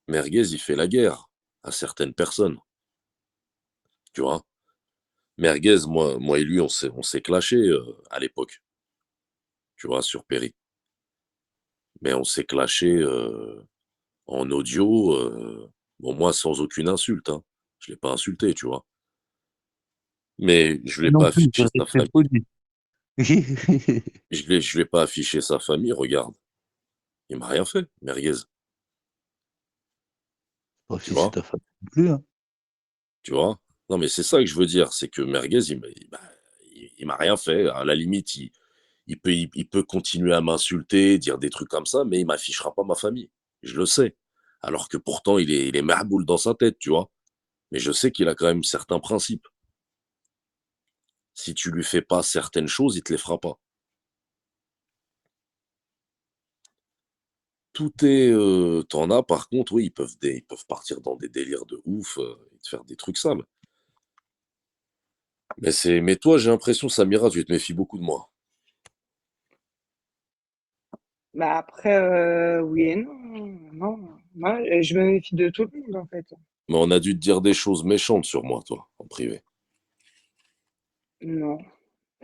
Merguez, il fait la guerre à certaines personnes, tu vois? Merguez, moi et lui, on s'est clashé, à l'époque, tu vois, sur Péri. Mais on s'est clashé, en audio, bon, moi, sans aucune insulte, hein. Je l'ai pas insulté, tu vois? Mais je Moi l'ai non pas plus, je affiché vais sa rester famille. poli. Je l'ai pas affiché sa famille, regarde. Il m'a rien fait, Merguez, Pas tu si c'est vois? ta femme non plus, hein. Tu vois? Non, mais c'est ça que je veux dire, c'est que Merguez, il m'a rien fait. À la limite, il peut continuer à m'insulter, dire des trucs comme ça, mais il m'affichera pas ma famille. Je le sais. Alors que pourtant, il est marboule dans sa tête, tu vois? Mais je sais qu'il a quand même certains principes. Si tu lui fais pas certaines choses, il te les fera pas. tout est, tu as par contre, oui, ils peuvent partir dans des délires de ouf, et te faire des trucs sales. Mais toi, j'ai l'impression, Samira, tu te méfies beaucoup de moi. Bah après, oui et non. Non. Moi, je me méfie de tout le monde, en fait. Mais on a dû te dire des choses méchantes sur moi, toi, en privé. Non,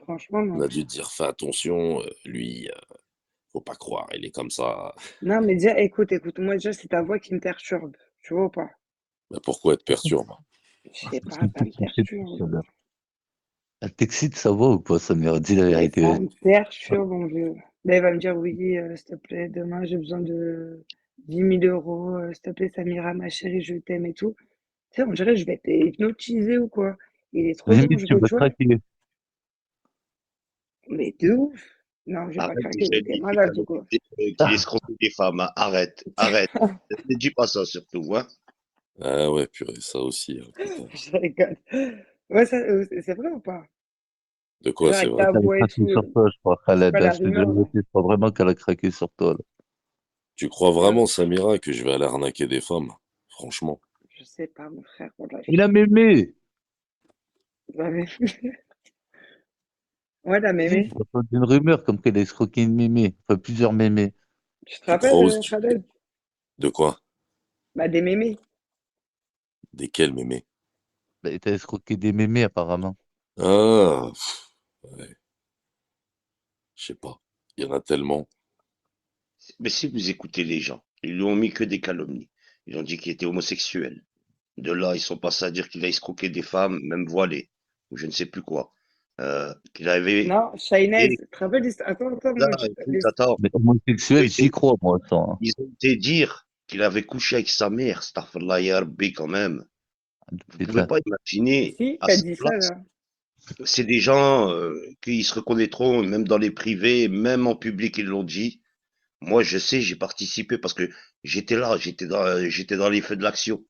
franchement, On non. a dû te dire: «Fais attention, lui, faut pas croire, il est comme ça». Non, mais déjà, écoute, moi, déjà, c'est ta voix qui me perturbe. Tu vois ou pas? Bah, pourquoi elle te perturbe? Je sais Parce pas, qu'elle ça me t'excite tout à perturbe. l'heure. Elle t'excite sa voix ou pas, Samira? Dis la Mais vérité. ça me perturbe, mon vieux. Là, il va me dire, oui, s'il te plaît, demain, j'ai besoin de 10 000 euros. S'il te plaît, Samira, ma chérie, je t'aime et tout. Tu sais, on dirait que je vais être hypnotisée ou quoi. Il est trop Limite, tu dangereux, veux tu vois. craquer. Mais de ouf. Non, j'ai pas Arrête craqué, déjà mais de t'es dire malade ou quoi. qu'il escroquait des femmes, hein. Arrête, arrête. Ne dis pas ça surtout, hein. Ah ouais, purée, ça aussi, putain. Je rigole. Ouais, ça, c'est vrai ou pas? De quoi Genre c'est avec vrai? ta Elle a voix et craqué tout. sur toi, je crois, C'est Khaled. quoi Là, la je te dis la rumeur, là? vérité, je crois vraiment qu'elle a craqué sur toi, là. Tu crois Ah, vraiment, Samira, que je vais aller arnaquer des femmes? Franchement. je sais pas, mon frère. Voilà, je Il a sais pas. mémé! La mémé. Ouais, la Si, mémé. j'ai entendu une rumeur comme qu'elle a escroqué une mémé. Enfin, plusieurs mémés. Tu te Tu rappelles, crois aussi? Khaled? De quoi? Bah, des mémés. Desquels, mémé? Bah, t'as escroqué des mémés, apparemment. Ah, ouais, je sais pas. Il y en a tellement. Mais si vous écoutez les gens, ils lui ont mis que des calomnies. Ils ont dit qu'il était homosexuel. De là, ils sont passés à dire qu'il a escroqué des femmes, même voilées, ou je ne sais plus quoi. Qu'il avait... Non, Shainez. Et Tu te rappelles l'histoire? Attends, là, moi, écoute, attends, Mais homosexuel, j'y crois, moi, ça, hein. ils ont été dire qu'il avait couché avec sa mère, Astaghfirullah ya Rabbi, quand même. Vous pouvez Putain. pas imaginer, Si, à t'as sa dit ça, place, là. c'est des gens qui se reconnaîtront, même dans les privés, même en public, ils l'ont dit. Moi, je sais, j'ai participé parce que j'étais là, j'étais dans les feux de l'action.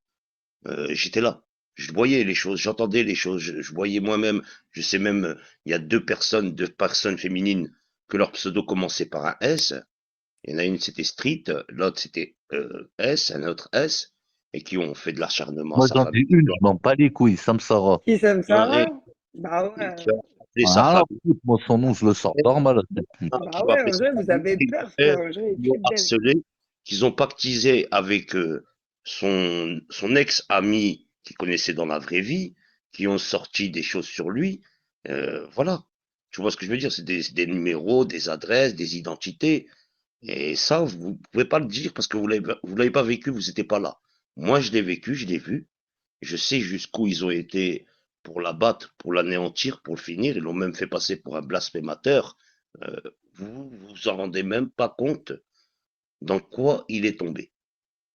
J'étais là. Je voyais les choses, j'entendais les choses, je voyais moi-même, je sais même, il y a deux personnes féminines que leur pseudo commençait par un S. Il y en a une, c'était Street, l'autre, c'était S, un autre S, et qui ont fait de l'acharnement à Moi, sa j'en famille. dis une, je m'en bats les couilles, Samsara. Qui s'aime Et Sarah? Bah qui ouais. a appelé sa Ah, famille, écoute, moi, son nom, je le sors normal à cette pute. Bah qui va ouais, appeler en sa vrai, vous famille, avez qui peur, frère. En vrai, il est qui l'ont plus belle. harcelé, qu'ils ont pactisé avec son ex-ami qu'il connaissait dans la vraie vie, qui ont sorti des choses sur lui. Voilà. Tu vois ce que je veux dire? C'est des numéros, des adresses, des identités. Et ça, vous pouvez pas le dire parce que vous l'avez pas vécu, vous n'étiez pas là. Moi, je l'ai vécu, je l'ai vu. Je sais jusqu'où ils ont été pour l'abattre, pour l'anéantir, pour le finir. Ils l'ont même fait passer pour un blasphémateur. Euh, vous vous en rendez même pas compte dans quoi il est tombé.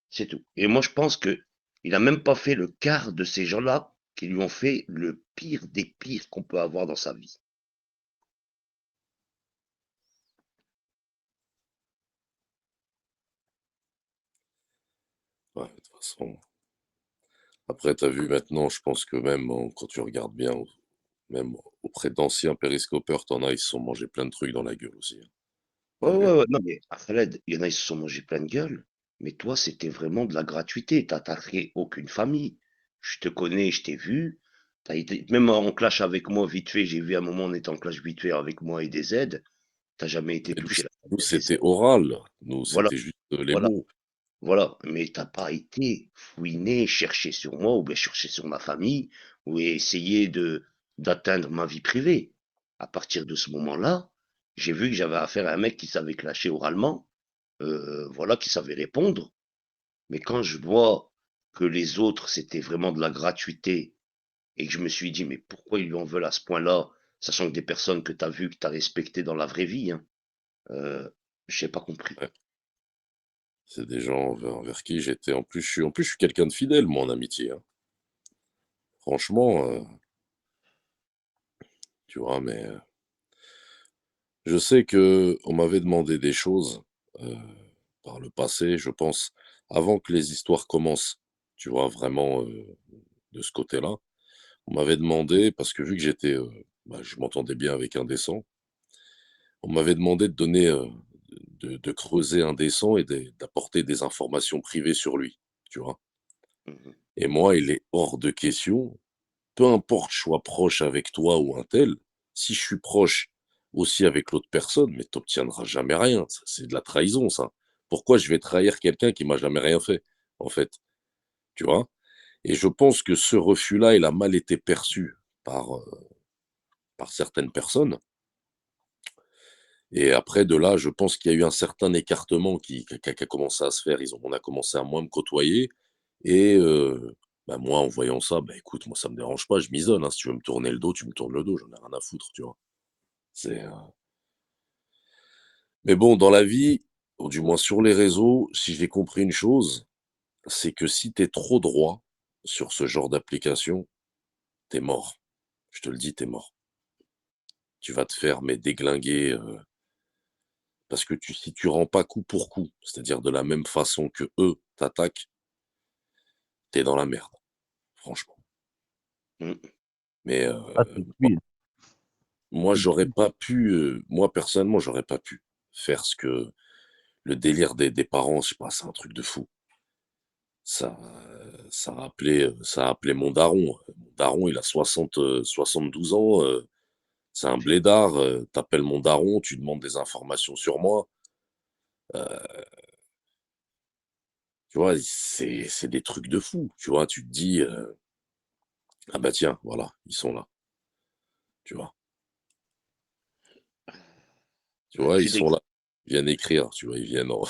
C'est tout. Et moi, je pense que il a même pas fait le quart de ces gens-là qui lui ont fait le pire des pires qu'on peut avoir dans sa vie. Ouais, de toute façon. Après, t'as vu maintenant, je pense que même quand tu regardes bien, même auprès d'anciens périscopeurs, t'en as, ils se sont mangés plein de trucs dans la gueule aussi, hein. Ouais, T'as vu? ouais, ouais. Non, mais Khaled, il y en a, ils se sont mangés plein de gueule. Mais toi, c'était vraiment de la gratuité. T'as attaqué aucune famille. Je te connais, je t'ai vu. T'as été, même en clash avec moi, vite fait, j'ai vu à un moment, on était en clash vite fait avec moi et des Z. T'as jamais été Mais touché la nous, tête des Z. c'était oral. Nous, Voilà, c'était juste les voilà, mots. voilà. Mais t'as pas été fouiné, chercher sur moi, ou bien chercher sur ma famille, ou essayer d'atteindre ma vie privée. À partir de ce moment-là, j'ai vu que j'avais affaire à un mec qui savait clasher oralement, voilà, qui savait répondre. Mais quand je vois que les autres, c'était vraiment de la gratuité, et que je me suis dit, mais pourquoi ils lui en veulent à ce point-là, sachant que des personnes que tu as vues, que tu as respectées dans la vraie vie, hein, euh, j'ai pas compris. Ouais. C'est des gens envers qui j'étais. En plus, je suis quelqu'un de fidèle, moi, en amitié, hein. Franchement, tu vois, mais je sais que on m'avait demandé des choses euh, par le passé, je pense, avant que les histoires commencent, tu vois, vraiment de ce côté-là. On m'avait demandé, parce que vu que je m'entendais bien avec un décent, on m'avait demandé de donner de creuser indécent et d'apporter des informations privées sur lui, tu vois? Mmh. Et moi, il est hors de question, peu importe je sois proche avec toi ou un tel, si je suis proche aussi avec l'autre personne, mais tu jamais rien, ça c'est de la trahison ça. Pourquoi je vais trahir quelqu'un qui m'a jamais rien fait, en fait, tu vois? Et je pense que ce refus-là, il a mal été perçu par certaines personnes. Et après de là, je pense qu'il y a eu un certain écartement qui a commencé à se faire. On a commencé à moins me côtoyer et bah, moi, en voyant ça, bah, écoute, moi, ça me dérange pas, je m'isole, hein. Si tu veux me tourner le dos, tu me tournes le dos, j'en ai rien à foutre, tu vois? C'est, mais bon, dans la vie, ou du moins sur les réseaux, si j'ai compris une chose, c'est que si tu es trop droit sur ce genre d'application, tu es mort. Je te le dis, tu es mort. Tu vas te faire, mais déglinguer, parce que si tu rends pas coup pour coup, c'est-à-dire de la même façon que eux t'attaquent, tu es dans la merde, franchement. Mmh. Mais Ah, c'est cuit, moi, c'est j'aurais cuit. pas pu, moi, personnellement, j'aurais pas pu faire ce que le délire des parents, je sais pas, c'est un truc de fou. Ça a appelé mon daron. Mon daron, il a 72 ans, c'est un blédard, tu mon daron, tu demandes des informations sur moi, tu vois? C'est des trucs de fou, tu vois? Tu te dis, «Ah bah tiens, voilà, ils sont là», tu vois? Tu Bah, vois? Ils tu sont dégages. là, ils viennent écrire, tu vois? Ils viennent en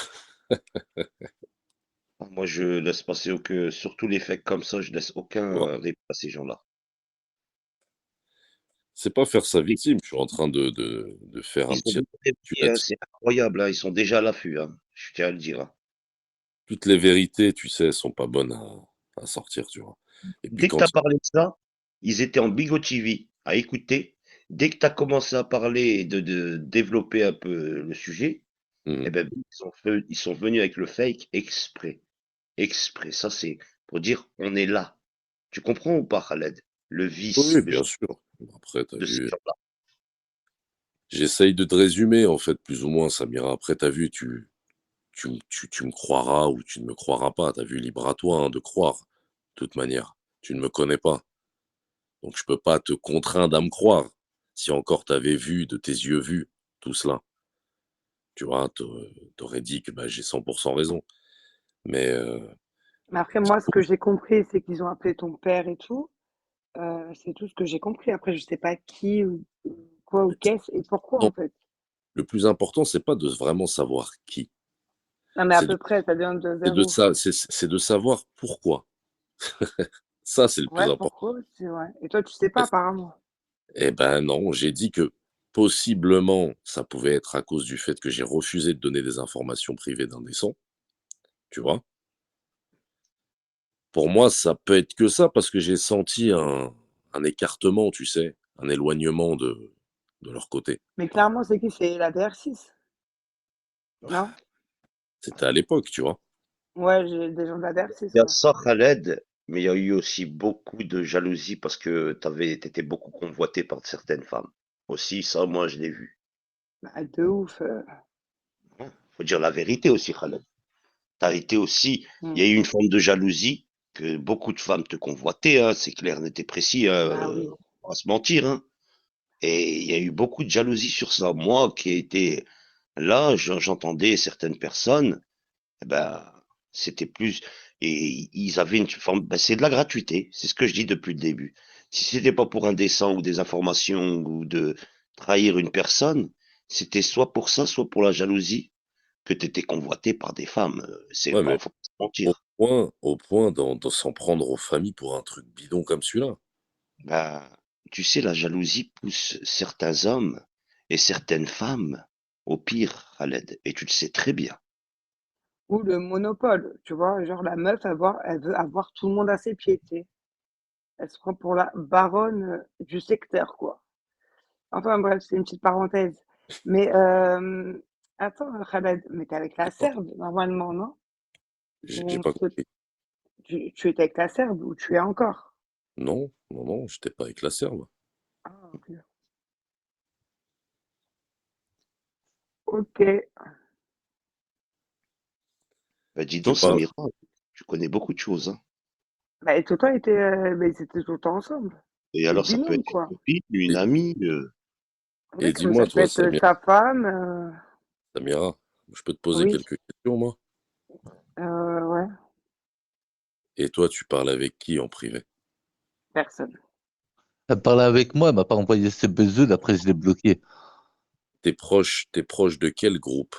Moi, je laisse passer aucun surtout les fakes comme ça, je laisse aucun, tu vois? répit à ces gens-là. C'est pas faire sa Ils victime, je suis en train de faire ils un sont petit bien tu prévenus, hein, c'est incroyable, hein, ils sont déjà à l'affût, hein, je tiens à le dire, hein. toutes les vérités, tu sais, sont pas bonnes à sortir, tu vois? Et puis Dès que quand tu as parlé de ça, ils étaient en Bigot TV à écouter. Dès que tu as commencé à parler et de développer un peu le sujet, mmh. eh ben, ils sont venus avec le fake exprès. Exprès. Ça, c'est pour dire on est là. Tu comprends ou pas, Khaled? Le Oui, vice bien sûr. Après, tu as de ces vu, gens-là. j'essaye de te résumer, en fait, plus ou moins, Samira. Après, tu as vu, tu me croiras ou tu ne me croiras pas. Tu as vu, libre à toi, hein, de croire, de toute manière. Tu ne me connais pas, donc je peux pas te contraindre à me croire. Si encore tu avais vu de tes yeux vus tout cela, tu vois? Tu aurais dit que, bah, j'ai 100 raison. Mais Mais après, moi, ce que j'ai compris, c'est qu'ils ont appelé ton père et tout. C'est tout ce que j'ai compris. Après, je sais pas qui ou quoi ou qu'est-ce et pourquoi, non, en fait. le plus important, c'est pas de vraiment savoir qui, Non, mais à c'est de peu près, ça vient de zéro. c'est de savoir pourquoi. Ça, c'est le plus Ouais, important. pourquoi? C'est vrai. Et toi, tu sais pas, apparemment. Eh ben non, j'ai dit que possiblement, ça pouvait être à cause du fait que j'ai refusé de donner des informations privées d'indécents, tu vois? Pour moi, ça peut être que ça parce que j'ai senti un écartement, tu sais, un éloignement de leur côté. Mais clairement, c'est qui? C'est la DR6, non? C'était à l'époque, tu vois? Ouais, j'ai des gens de la DR6, Il y a ouais. ça, Khaled, mais il y a eu aussi beaucoup de jalousie parce que t'étais beaucoup convoité par certaines femmes. Aussi, ça, moi, je l'ai vu. Bah, de ouf. Hein. Faut dire la vérité aussi, Khaled. T'as été aussi, il y Mmh. a eu une forme de jalousie que beaucoup de femmes te convoitaient, hein, c'est clair, net et précis, hein, Bah oui. on va pas se mentir, hein. Et il y a eu beaucoup de jalousie sur ça. Moi qui ai été là, j'entendais certaines personnes, eh ben, c'était plus, et ils avaient une forme, ben, c'est de la gratuité, c'est ce que je dis depuis le début. Si c'était pas pour indécent ou des informations ou de trahir une personne, c'était soit pour ça, soit pour la jalousie que tu étais convoité par des femmes. C'est Ouais, pas, mais faut pas se mentir. au point de s'en prendre aux familles pour un truc bidon comme celui-là. Ben, tu sais, la jalousie pousse certains hommes et certaines femmes au pire, Khaled, et tu le sais très bien. Ou le monopole, tu vois? Genre la meuf, elle veut avoir tout le monde à ses pieds, tu sais? Elle se prend pour la baronne, du secteur, quoi. Enfin bref, c'est une petite parenthèse. Mais, attends, Khaled, mais tu avec la Dis-moi, Serbe normalement, non? j'ai Ou pas compris. tu étais avec la Serbe ou tu es encore? Non, non, non, j'étais pas avec la serve. Ah OK. OK. Bah, dis Tu donc, parles. Samira, tu connais beaucoup de choses, hein. Bah, et tout le temps, mais ils étaient tout le temps ensemble. Et C'est alors, ça peut binôme, être une quoi. copine, une Et, amie. Oui, et comme dis-moi, ça peut toi, être sa femme. Samira, je peux te poser Oui, quelques questions, moi? ouais, Et toi, tu parles avec qui en privé? personne. Elle parlait avec moi, elle m'a pas envoyé ses beseux, d'après je l'ai bloqué. T'es proche de quel groupe?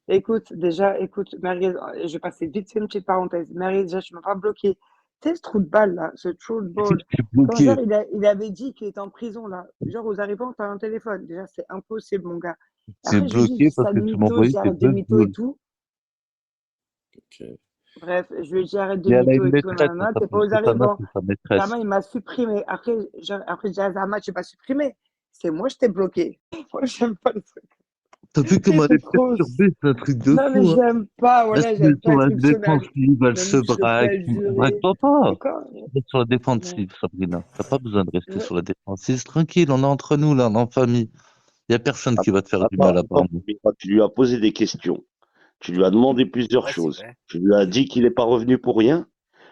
Écoute, déjà, écoute, Marie, je vais passer vite fait une petite parenthèse. Marie, déjà, tu m'as pas bloqué. Tu sais, ce trou de balle, là, ce trou de balle. J'ai Quand, genre, bloqué. il avait dit qu'il était en prison, là. Genre, aux arrivants, t'as un téléphone. Déjà, c'est impossible, mon gars. J'ai Après, je lui dis, bloqué parce sale que tu mytho, je m'envoyais dis, tes arrête de mytho et beseux. tout. Ok. Bref, je lui ai dit, arrête de Et elle a mytho une et tout, maîtresse, elle nanana, t'es pas s'appelle aux Susanna, arrivants. c'est sa maîtresse. Zama, il m'a supprimé. Après, je dis à Zama, tu m'as supprimé. C'est moi, je t'ai bloqué. Moi, j'aime pas le truc. T'as vu comment elle C'est est trop. perturbée, c'est un truc de Non, mais fou, hein. j'aime pas, Elle se voilà, met j'aime pas sur être la émotionnelle. défensive, elle se Même je le braque. fais jurer. Braque-toi pas. D'accord? Reste sur la Mais, défensive, Sabrina. T'as pas besoin de rester ouais, sur la défensive. Tranquille, on est entre nous, là, on est en famille. Il y a personne qui va te faire du mal à part Attends, nous. Samira, tu lui as posé des questions. Tu lui as demandé plusieurs Ouais, c'est choses. vrai. Tu lui as dit qu'il n'est pas revenu pour rien.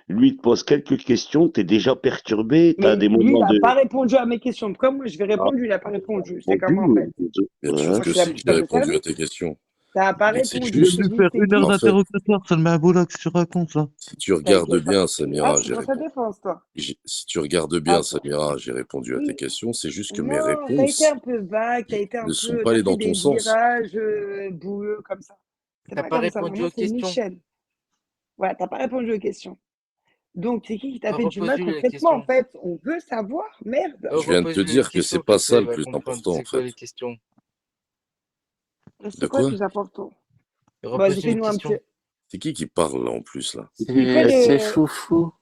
Lui, il te pose quelques questions. Tu es déjà perturbé. Tu as mais des lui, il moments n'a de. pas répondu à mes questions. Comme moi, je vais Ah, répondre, lui, il n'a pas répondu. C'est répondu, comment, en fait? Bien sûr Moi, ouais. je que suis là si, pour j'ai faire le répondu à service. tes questions. T'as pas Mais c'est répondu. Tu viens Je de t'ai lui dit, faire c'est 1 heure en qui? fait, d'interrogatoire, ça le met à bout que tu racontes, là. si tu regardes T'inquiète pas. bien, Ah, Samira, tu prends sa défense, toi. Si tu regardes bien, Attends. Samira, j'ai répondu à tes Oui. questions. C'est juste que mes Non, t'as été réponses un peu vague, ne sont pas t'as allées fait dans ton des sens. virages boueux comme ça. C'est T'as pas pas comme ça. répondu Normalement, aux c'est questions. Michel. Voilà, t'as pas répondu aux questions. Donc, c'est qui t'a fait du mal Repose-lui les concrètement, en questions. fait? On veut savoir, merde. Je viens de te Repose-lui les dire que c'est questions, pas comme ça ça il le va plus comprendre important, en c'est quoi fait. les questions. De C'est quoi le quoi? plus important? Bon, vas-y, Repose-lui les fais-nous un petit. questions. C'est qui parle là en plus là? C'est quoi C'est le. Foufou.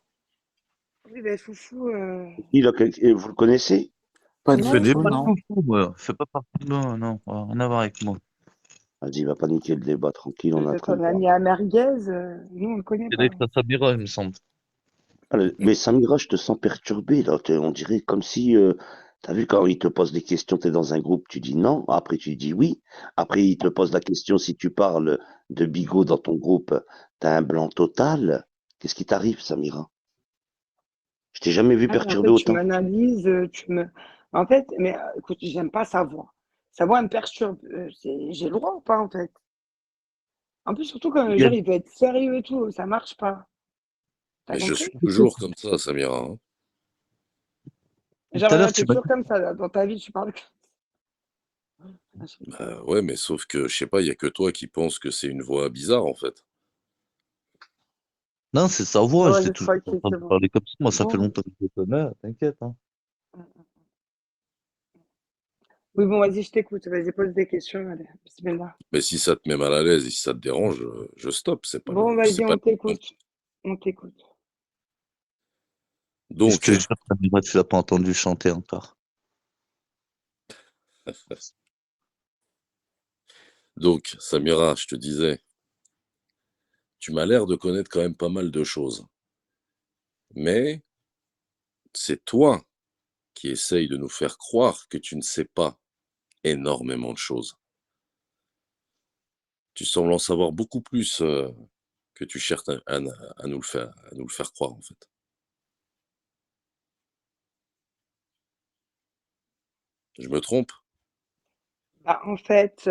Oui, ben, Foufou. Vous le connaissez? Pas Je du Non, je connais tout, pas connais le non. pas. foufou, moi. Je fais pas partie de moi, non. Rien à voir avec moi. Vas-y, il va pas niquer le débat, tranquille, on est en Peut-être train de un ami parler. à merguez. Nous, on le connaît C'est pas. avec la Samira, il me semble. Mais Samira, je te sens perturbé, là. On dirait comme si, t'as vu, quand il te pose des questions, t'es dans un groupe, tu dis non, après tu dis oui. Après, il te pose la question si tu parles de Bigot dans ton groupe, t'as un blanc total. Qu'est-ce qui t'arrive, Samira? Je t'ai jamais vu Ah, mais en perturbé fait, tu autant. m'analyses, tu me. En fait, mais écoute, j'aime pas sa voix. Sa voix elle me perturbe. J'ai le droit ou pas, en fait? En plus, surtout quand genre, il veut être sérieux et tout, ça marche pas. T'as Mais je suis compris? toujours comme ça, Samira, hein. Tout Genre, à l'heure, là, tu t'es m'as toujours dit. comme ça, là. Dans ta vie, tu parles comme ça. Ah, je rigole. Ouais, mais sauf que, je sais pas, il y a que toi qui penses que c'est une voix bizarre, en fait. Non, c'est sa voix, Bon, je l'ai vas-y, toujours tranquille, c'est entendu bon. parler comme ça. Moi, ça fait Bon. longtemps que je le connais, t'inquiète, hein. Oui, bon, vas-y, je t'écoute. Vas-y, pose des questions. Allez, bismillah. Mais si ça te met mal à l'aise et si ça te dérange, je stoppe, Bon, c'est vas-y, pas on le but non t'écoute. On t'écoute. plus. Et je Donc, te jure, Samira, tu l'as pas entendu chanter encore. Samira, je te disais, tu m'as l'air de connaître quand même pas mal de choses. Mais c'est toi qui essaye de nous faire croire que tu ne sais pas énormément de choses. Tu sembles en savoir beaucoup plus que tu cherches à nous le faire croire, en fait. Je me trompe? Bah, en fait,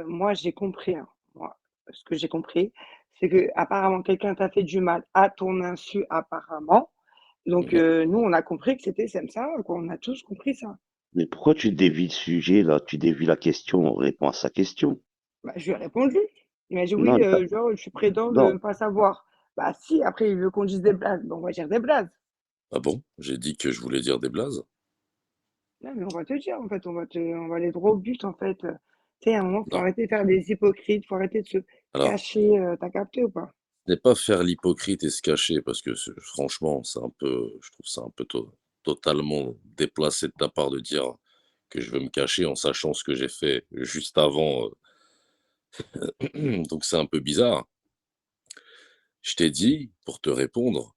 moi, j'ai compris, hein. Moi, ce que j'ai compris, c'est que apparemment quelqu'un t'a fait du mal à ton insu, apparemment. Donc, Mhm. nous, on a compris que c'était comme ça, quoi. On a tous compris ça. Mais pourquoi tu dévis le sujet, là? Tu dévis la question, on répond à sa question. Bah, je lui ai répondu. Il m'a dit Non, oui, genre, je suis prudent de non. ne pas savoir. Bah, si, après, il veut qu'on dise des blazes. Bon, on va dire des blazes. Ah bon? J'ai dit que je voulais dire des blazes? Non, mais on va te dire, en fait, on va aller droit au but, en fait. Tu sais, à un moment, faut Non. arrêter de faire des hypocrites, faut arrêter de se Alors, cacher. T'as capté ou pas? ce n'est pas faire l'hypocrite et se cacher, parce que franchement, je trouve ça un peu totalement déplacé de ta part de dire que je veux me cacher en sachant ce que j'ai fait juste avant. Donc c'est un peu bizarre. Je t'ai dit, pour te répondre,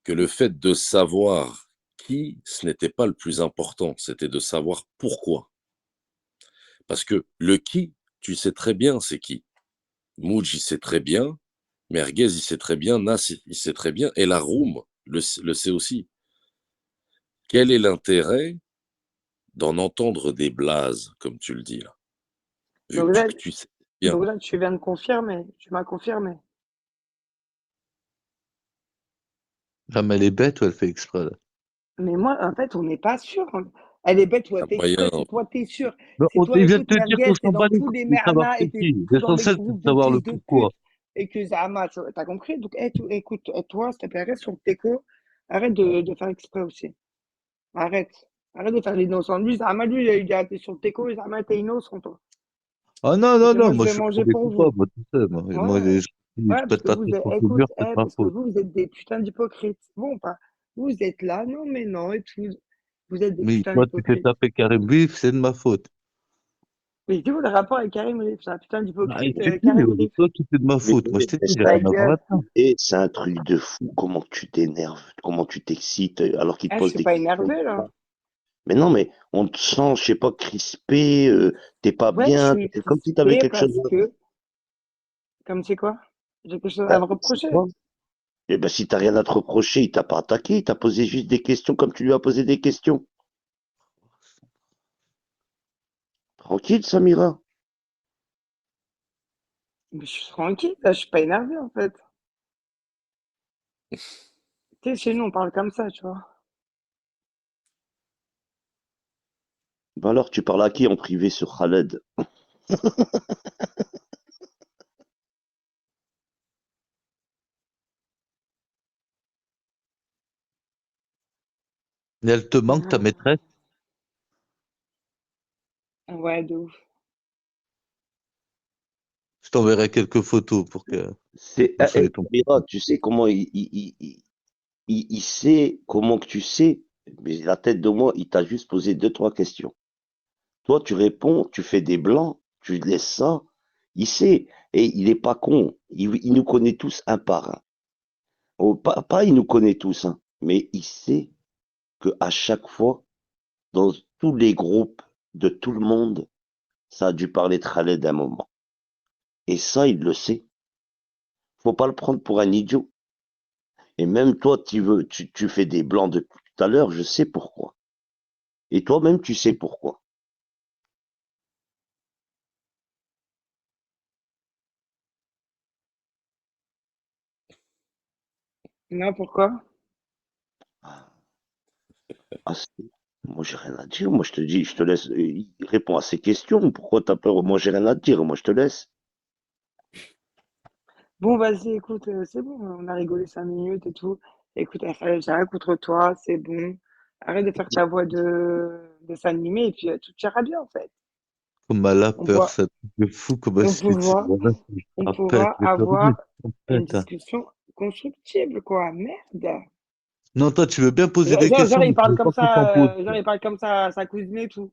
que le fait de savoir qui, ce n'était pas le plus important, c'était de savoir pourquoi. Parce que le qui, tu sais très bien c'est qui. Mouj, il sait très bien. Merguez, il sait très bien. Nas, il sait très bien. Et la Room le sait aussi. Quel est l'intérêt d'en entendre des blazes, comme tu le dis là, vu Donc là, que tu sais bien. tu viens de confirmer. Tu m'as confirmé. Ah, mais elle est bête ou elle fait exprès, là? Mais moi, en fait, on n'est pas sûr. Elle est bête ou elle Un fait moyen, exprès, c'est toi, t'es sûr. Mais C'est toi, il vient de écoute, te dire Merguez, qu'on t'es s'en dans bat les tous les couilles de savoir mernas et c'est t'es qui. tout dans les L'essentiel, c'est de groupes de savoir le fils de pourquoi. pute. Et que Zama, t'as compris? Donc, écoute, toi, s'il te plaît, reste sur le teco. Arrête de faire exprès aussi. Arrête. Arrête de faire l'innocent. Lui, Zama, lui, il a été sur le teco et Zama était innocent, toi. Ah non, Et non, que non, moi, je moi je vais suis manger premier pour vous. coupable, moi tout seul. Moi, Ouais. je Ouais, parce pète que la vous tête êtes, contre le mur, écoute, c'est de ma parce que faute. vous êtes des putains d'hypocrites. Bon, pas. Vous êtes là, non, mais non, et tout. Vous êtes des Oui, putains toi, tu t'es d'hypocrites. tapé Karim Bif, c'est de ma faute. Mais dis-vous le rapport avec Karim Riff? C'est un putain Ah, et d'hypocrite, tu dis, Karim Riff. toi, tout est de ma Mais, faute. Moi, je t'ai mais dit, j'ai ça, Ta rien à voir gueule. là-dedans. et c'est un truc de fou, comment tu t'énerves, comment tu t'excites, alors qu'il te Ah, je pose suis des pas questions. énervé là. Mais non, mais on te sent, je sais pas, crispé, t'es pas Ouais, je bien, suis c'est comme si t'avais crispé quelque chose parce que, comme c'est quoi? J'ai quelque chose à à... me C'est reprocher. quoi? Eh ben, si t'as rien à te reprocher, il t'a pas attaqué, il t'a posé juste des questions comme tu lui as posé des questions. Tranquille, Samira. Mais je suis tranquille, là, je suis pas énervé en fait. Tu sais, chez nous, on parle comme ça, tu vois. Ben alors, tu parles à qui en privé sur Khaled? Et elle te manque, ta maîtresse? Ouais, de ouf. Je t'enverrai quelques photos pour que C'est, vous soyez ton. Samira, tu sais comment il sait comment que tu sais, mais la tête de moi, il t'a juste posé deux, trois questions. Toi, tu réponds, tu fais des blancs, tu laisses ça. Il sait, et il est pas con. Il nous connaît tous un par un. Oh, pas il nous connaît tous, hein, mais il sait que à chaque fois, dans tous les groupes de tout le monde, ça a dû parler de Khaled à un moment. Et ça, il le sait. Faut pas le prendre pour un idiot. Et même toi, tu fais des blancs depuis tout à l'heure, je sais pourquoi. Et toi-même, tu sais pourquoi. Non, pourquoi? Ah, ah, moi, j'ai rien à dire. Moi, je te dis, je te laisse. Il répond à ces questions. Pourquoi t'as peur? Moi, j'ai rien à te dire. Moi, je te laisse. Bon, vas-y, écoute, c'est bon, on a rigolé 5 minutes et tout. Écoute, j'ai rien contre toi, c'est bon. Arrête de faire ta voix de s'animer et puis tout ira bien en fait. Comme elle a On peur, pourra, ça te fait fou, comme elle on se fait dessus. pourra, Voilà, je on rappelle, pourra je vais te remettre avoir en une tête, hein. discussion constructive, quoi. Merde. Non, toi, tu veux bien poser des Genre, questions, il mais tu parle veux comme pas qu'on t'en pose. ça, genre, il parle comme ça à sa cousine et tout.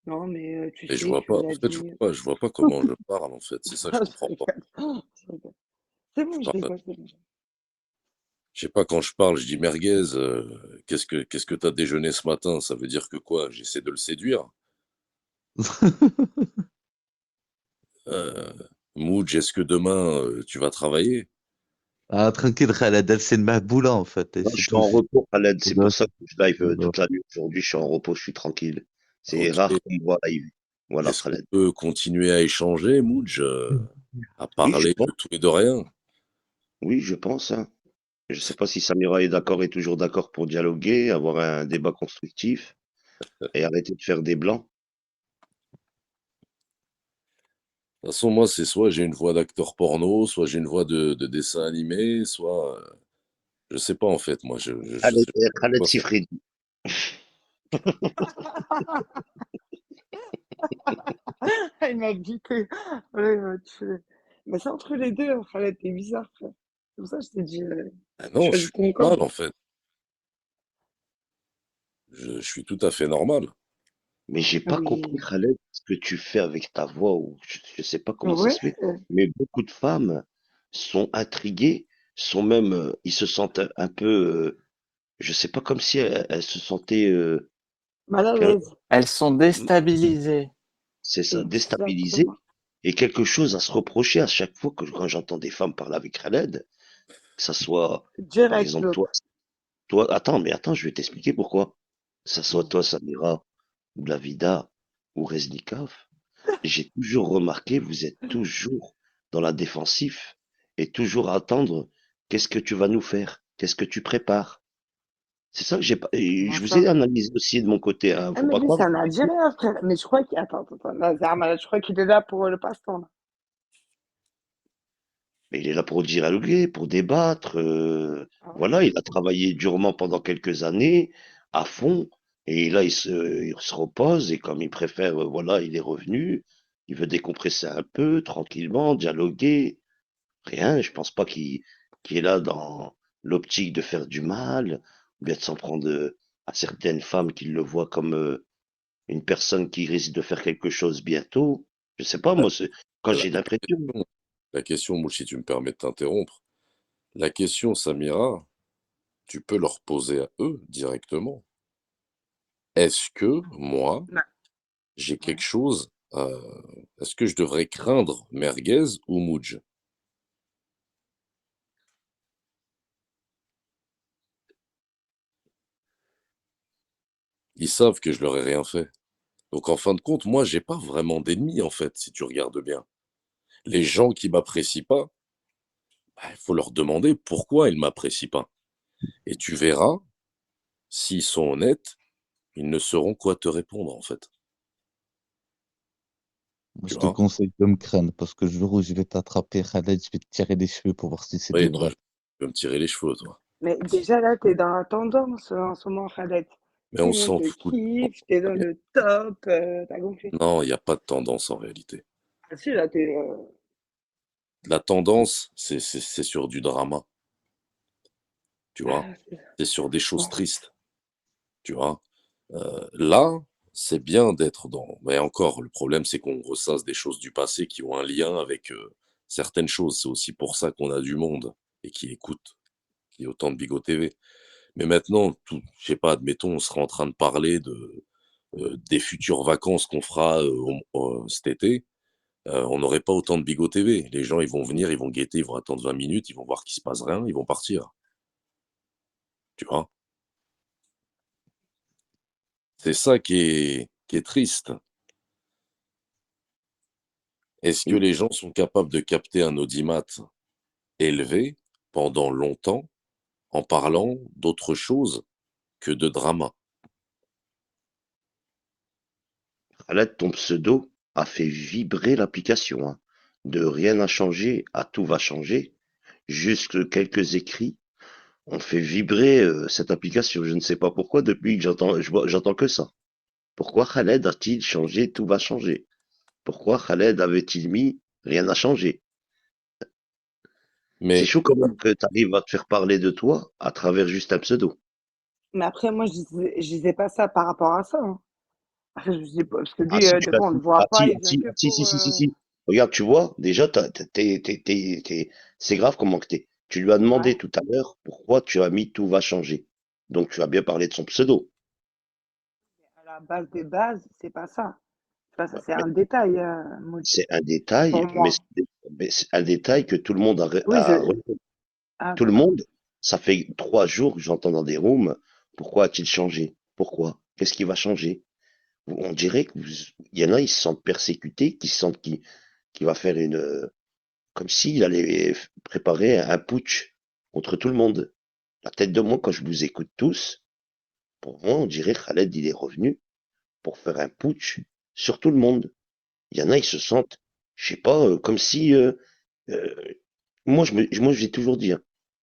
Non, mais tu Et je sais vois que pas, en la fait, vie. je vois pas comment je parle, en fait. C'est ça que je Je comprends pas. rigole. Je rigole. C'est bon, Je je parle, rigole, c'est bon. je sais pas, quand je parle, je dis merguez, qu'est-ce que t'as déjeuné ce matin? Ça veut dire que quoi? J'essaie de le séduire. Euh, Mouj, est-ce que demain, tu vas travailler? Ah, tranquille, Khaled, elle, c'est une mahboula, en fait, et Moi, c'est je suis tout. en repos, Khaled. C'est Mahboula, pour ça que je live mahboula. toute la nuit. Aujourd'hui, je suis en repos, je suis tranquille. C'est Ok. rare qu'on me voit live. Voilà, Est-ce qu'on Khaled. peut continuer à échanger, Mouj, à Oui, je parler pense. de tout et de rien? Oui, je pense, hein. Je sais pas si Samira est d'accord, est toujours d'accord pour dialoguer, avoir un débat constructif et arrêter de faire des blancs. De toute façon, moi, c'est soit j'ai une voix d'acteur porno, soit j'ai une voix de dessin animé, soit, je sais pas, en fait, moi, je Khaled, sais pas Khaled quoi faire. Sifredi. Il m'a dit que. Ouais, mais c'est entre les deux, Khaled, t'es bizarre, frère. C'est pour ça que je t'ai dit, Ah non, je choisis suis ton camp. normal, en fait. Je suis tout à fait normal. Mais j'ai pas compris, Oui. Khaled, ce que tu fais avec ta voix, ou je sais pas comment ça Ouais. se fait. Mais beaucoup de femmes sont intriguées, sont même, ils se sentent un peu, je sais pas, comme si elles se sentaient, Mal à que- l'aise. Elles sont déstabilisées. c'est ça, déstabilisées. Exactement. et quelque chose à se reprocher à chaque fois que quand j'entends des femmes parler avec Khaled, que ça soit, par Direct, exemple, l'autre. attends, je vais t'expliquer pourquoi. Que ça soit toi, Samira, ou Lavida, ou Reznikov, j'ai toujours remarqué, vous êtes toujours dans la défensive et toujours à attendre qu'est-ce que tu vas nous faire, qu'est-ce que tu prépares. C'est ça que j'ai pas. Et Comment je vous ai ça? analysé aussi de mon côté, hein. Ah, Faut mais pas lui, croire. c'est un Algérien, frère. Mais je crois qu'il... Attends. Là, je crois qu'il est là pour le passe-temps, là. Mais il est là pour dialoguer, pour débattre. Ah ouais? Voilà, il a travaillé durement pendant quelques années, à fond, et là il se repose, et comme il préfère, voilà, il est revenu, il veut décompresser un peu, tranquillement, dialoguer. Rien, je pense pas qu'il est là dans l'optique de faire du mal, ou bien de s'en prendre à certaines femmes qui le voient comme une personne qui risque de faire quelque chose bientôt. Je sais pas, La, moi, quand la j'ai l'impression. question, la question, Mouch, si tu me permets de t'interrompre, la question, Samira, tu peux leur poser à eux directement. Est-ce que moi, Non. j'ai Ouais. quelque chose, est-ce que je devrais craindre Merguez ou Mouj? Ils savent que je leur ai rien fait. Donc en fin de compte, moi, j'ai pas vraiment d'ennemis, en fait, si tu regardes bien. Les gens qui m'apprécient pas, il faut leur demander pourquoi ils m'apprécient pas. Et tu verras, s'ils sont honnêtes, ils ne sauront quoi te répondre, en fait. Moi, Tu je te vois? conseille de me craindre parce que le jour où je vais t'attraper, Khaled, je vais te tirer les cheveux pour voir si c'est des Oui, toi, vrais. tu peux me tirer les cheveux, toi. Mais déjà, là, t'es dans la tendance en ce moment, Khaled. Mais Tout on le monde s'en te fout. kiffe, t'es dans le top, t'as gonflé. Non, il n'y a pas de tendance en réalité. Ah si, là, t'es... La tendance, c'est sur du drama, tu vois? Ah, C'est sur des choses bon. tristes, tu vois? Là, c'est bien d'être dans mais encore, le problème, c'est qu'on ressasse des choses du passé qui ont un lien avec, certaines choses. C'est aussi pour ça qu'on a du monde et qui écoute, qu'il y ait autant de Bigot TV. Mais maintenant, tout je sais pas, admettons, on serait en train de parler des futures vacances qu'on fera, cet été, on n'aurait pas autant de Bigot TV. Les gens, ils vont venir, ils vont guetter, ils vont attendre 20 minutes, ils vont voir qu'il se passe rien, ils vont partir, tu vois? C'est ça qui est triste. Est-ce que les gens sont capables de capter un audimat élevé pendant longtemps en parlant d'autre chose que de drama? Khaled, ton pseudo a fait vibrer l'application, hein. De rien n'a changé à tout va changer. Juste quelques écrits ont fait vibrer cette application. Je ne sais pas pourquoi, depuis que j'entends que ça. Pourquoi Khaled a-t-il changé? Tout va changer. Pourquoi Khaled avait-il mis rien n'a changé? C'est Mais chaud quand même que tu arrives à te faire parler de toi à travers juste un pseudo. Mais après, moi, je disais pas ça par rapport à ça, hein. Après, je disais pas... Parce que Ah lui, si, des fois, on le ah voit pas, si, il ah vient si, que ah si, si, pour... si, si, si. Regarde, tu vois, déjà, c'est grave comment que t'es. Tu lui as Ouais. demandé tout à l'heure pourquoi tu as mis tout va changer. Donc tu as bien parlé de son pseudo. À la base des bases, c'est pas ça. C'est pas ça, Ouais, c'est mais un détail, Moudj, c'est un pour détail, moi. mais c'est un détail que tout le monde Oui, a ah, tout le d'accord. monde, ça fait 3 jours que j'entends dans des rooms, pourquoi a-t-il changé? Pourquoi? Qu'est-ce qui va changer? On dirait il y en a, ils se sentent persécutés, qui sentent qu'il va faire comme s'il allait préparer un putsch contre tout le monde. La tête de moi, quand je vous écoute tous, pour moi, on dirait que Khaled, il est revenu pour faire un putsch sur tout le monde. Il y en a, ils se sentent, je sais pas, comme si, euh, moi, j'ai toujours dit, hein,